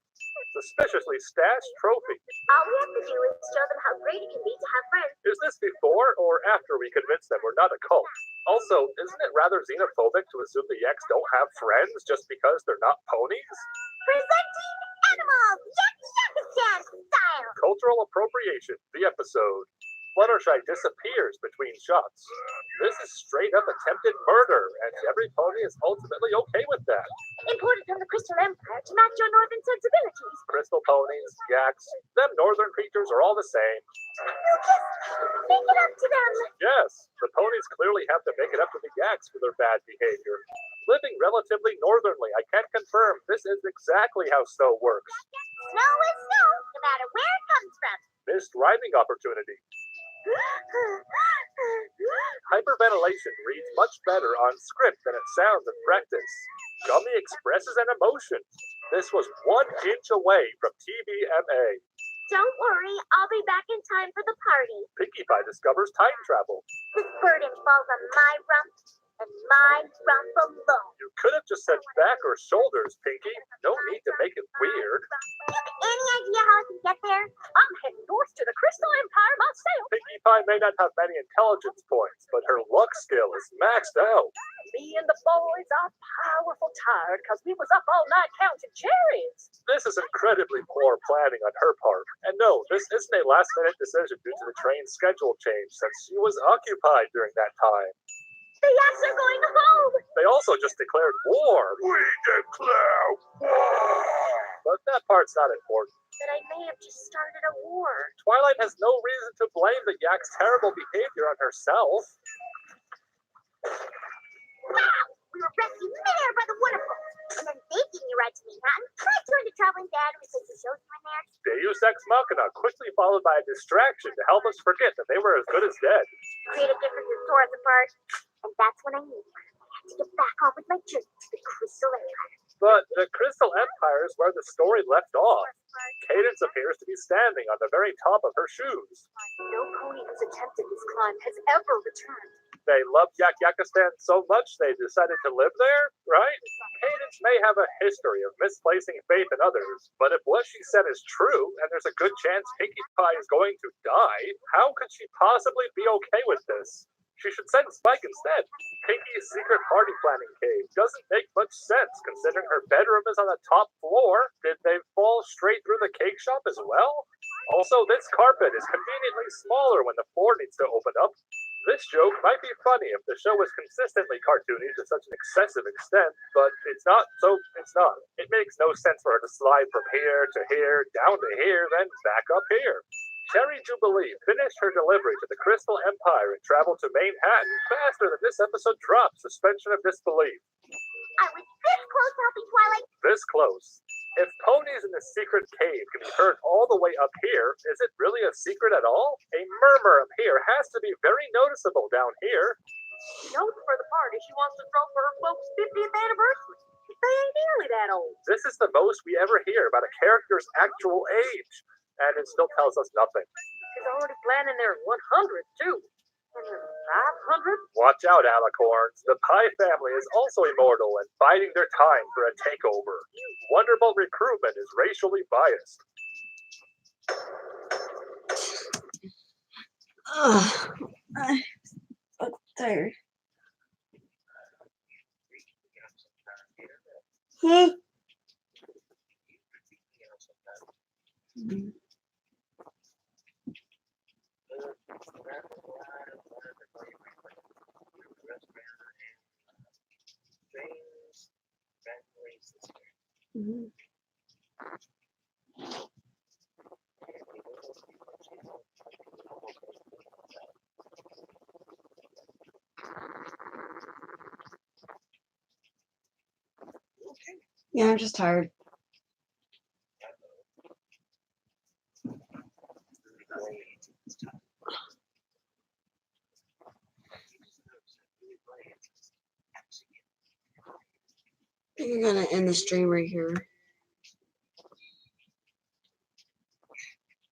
Suspiciously stashed trophy. All we have to do is show them how great it can be to have friends. Is this before or after we convince them we're not a cult? Also, isn't it rather xenophobic to assume the Yaks don't have friends just because they're not ponies? Presenting animals, Yakistan style. Cultural appropriation, the episode. Fluttershy disappears between shots. This is straight up attempted murder, and every pony is ultimately okay with that. Imported from the Crystal Empire to match your northern sensibilities. Crystal ponies, yaks, them northern creatures are all the same. Make it up to them. Yes, the ponies clearly have to make it up to the yaks for their bad behavior. Living relatively northernly, I can confirm this is exactly how snow works. Snow is snow, no matter where it comes from. Missed rhyming opportunity. Hyperventilation reads much better on script than it sounds in practice. Gummy expresses an emotion. This was 1 inch away from TVMA. Don't worry, I'll be back in time for the party. Pinkie Pie discovers time travel. This burden falls on my rump and my rump alone. You could have just said back or shoulders, Pinkie. No need to make it weird. Any idea how I can get there? I'm heading north to the Crystal Empire myself. Pinkie Pie may not have many intelligence points, but her luck skill is maxed out. Me and the boys are powerful tired because we was up all night counting cherries. This is incredibly poor planning on her part. And no, this isn't a last-minute decision due to the train's schedule change since she was occupied during that time. The Yaks are going home. They also just declared war. We declare war! But that part's not important. That I may have just started a war. Twilight has no reason to blame the Yak's terrible behavior on herself. Wow! We were rescued midair by the waterfall. And then they gave me right to Manhattan. I joined a traveling band and replaced the shows here and there. Deus Ex Machina, quickly followed by a distraction to help us forget that they were as good as dead. Creative differences tore us apart. And that's when I knew I had to get back on with my journey to the Crystal Empire. But the Crystal Empire is where the story left off. Cadence appears to be standing on the very top of her shoes. No pony who's attempted this climb has ever returned. They loved Yakistan so much they decided to live there, right? Cadence may have a history of misplacing faith in others, but if what she said is true, and there's a good chance Pinkie Pie is going to die, how could she possibly be okay with this? She should send Spike instead. Pinkie's secret party planning cave doesn't make much sense considering her bedroom is on the top floor. Did they fall straight through the cake shop as well? Also, this carpet is conveniently smaller when the floor needs to open up. This joke might be funny if the show was consistently cartoony to such an excessive extent, but it's not, so it's not. It makes no sense for her to slide from here to here, down to here, then back up here. Cherry Jubilee finished her delivery to the Crystal Empire and traveled to Manhattan faster than this episode dropped suspension of disbelief. I was this close to helping Twilight. This close. If ponies in the secret cave can be heard all the way up here, is it really a secret at all? A murmur up here has to be very noticeable down here. Note for the party she wants to throw for her folks' 50th anniversary. They ain't nearly that old. This is the most we ever hear about a character's actual age, and it still tells us nothing. She's already planning their 100 too. And their 500. Watch out, Alicorns. The Pie family is also immortal and biding their time for a takeover. Wonderbolt recruitment is racially biased. I'm so tired. Yeah, I'm just tired. I think I'm gonna end the stream right here.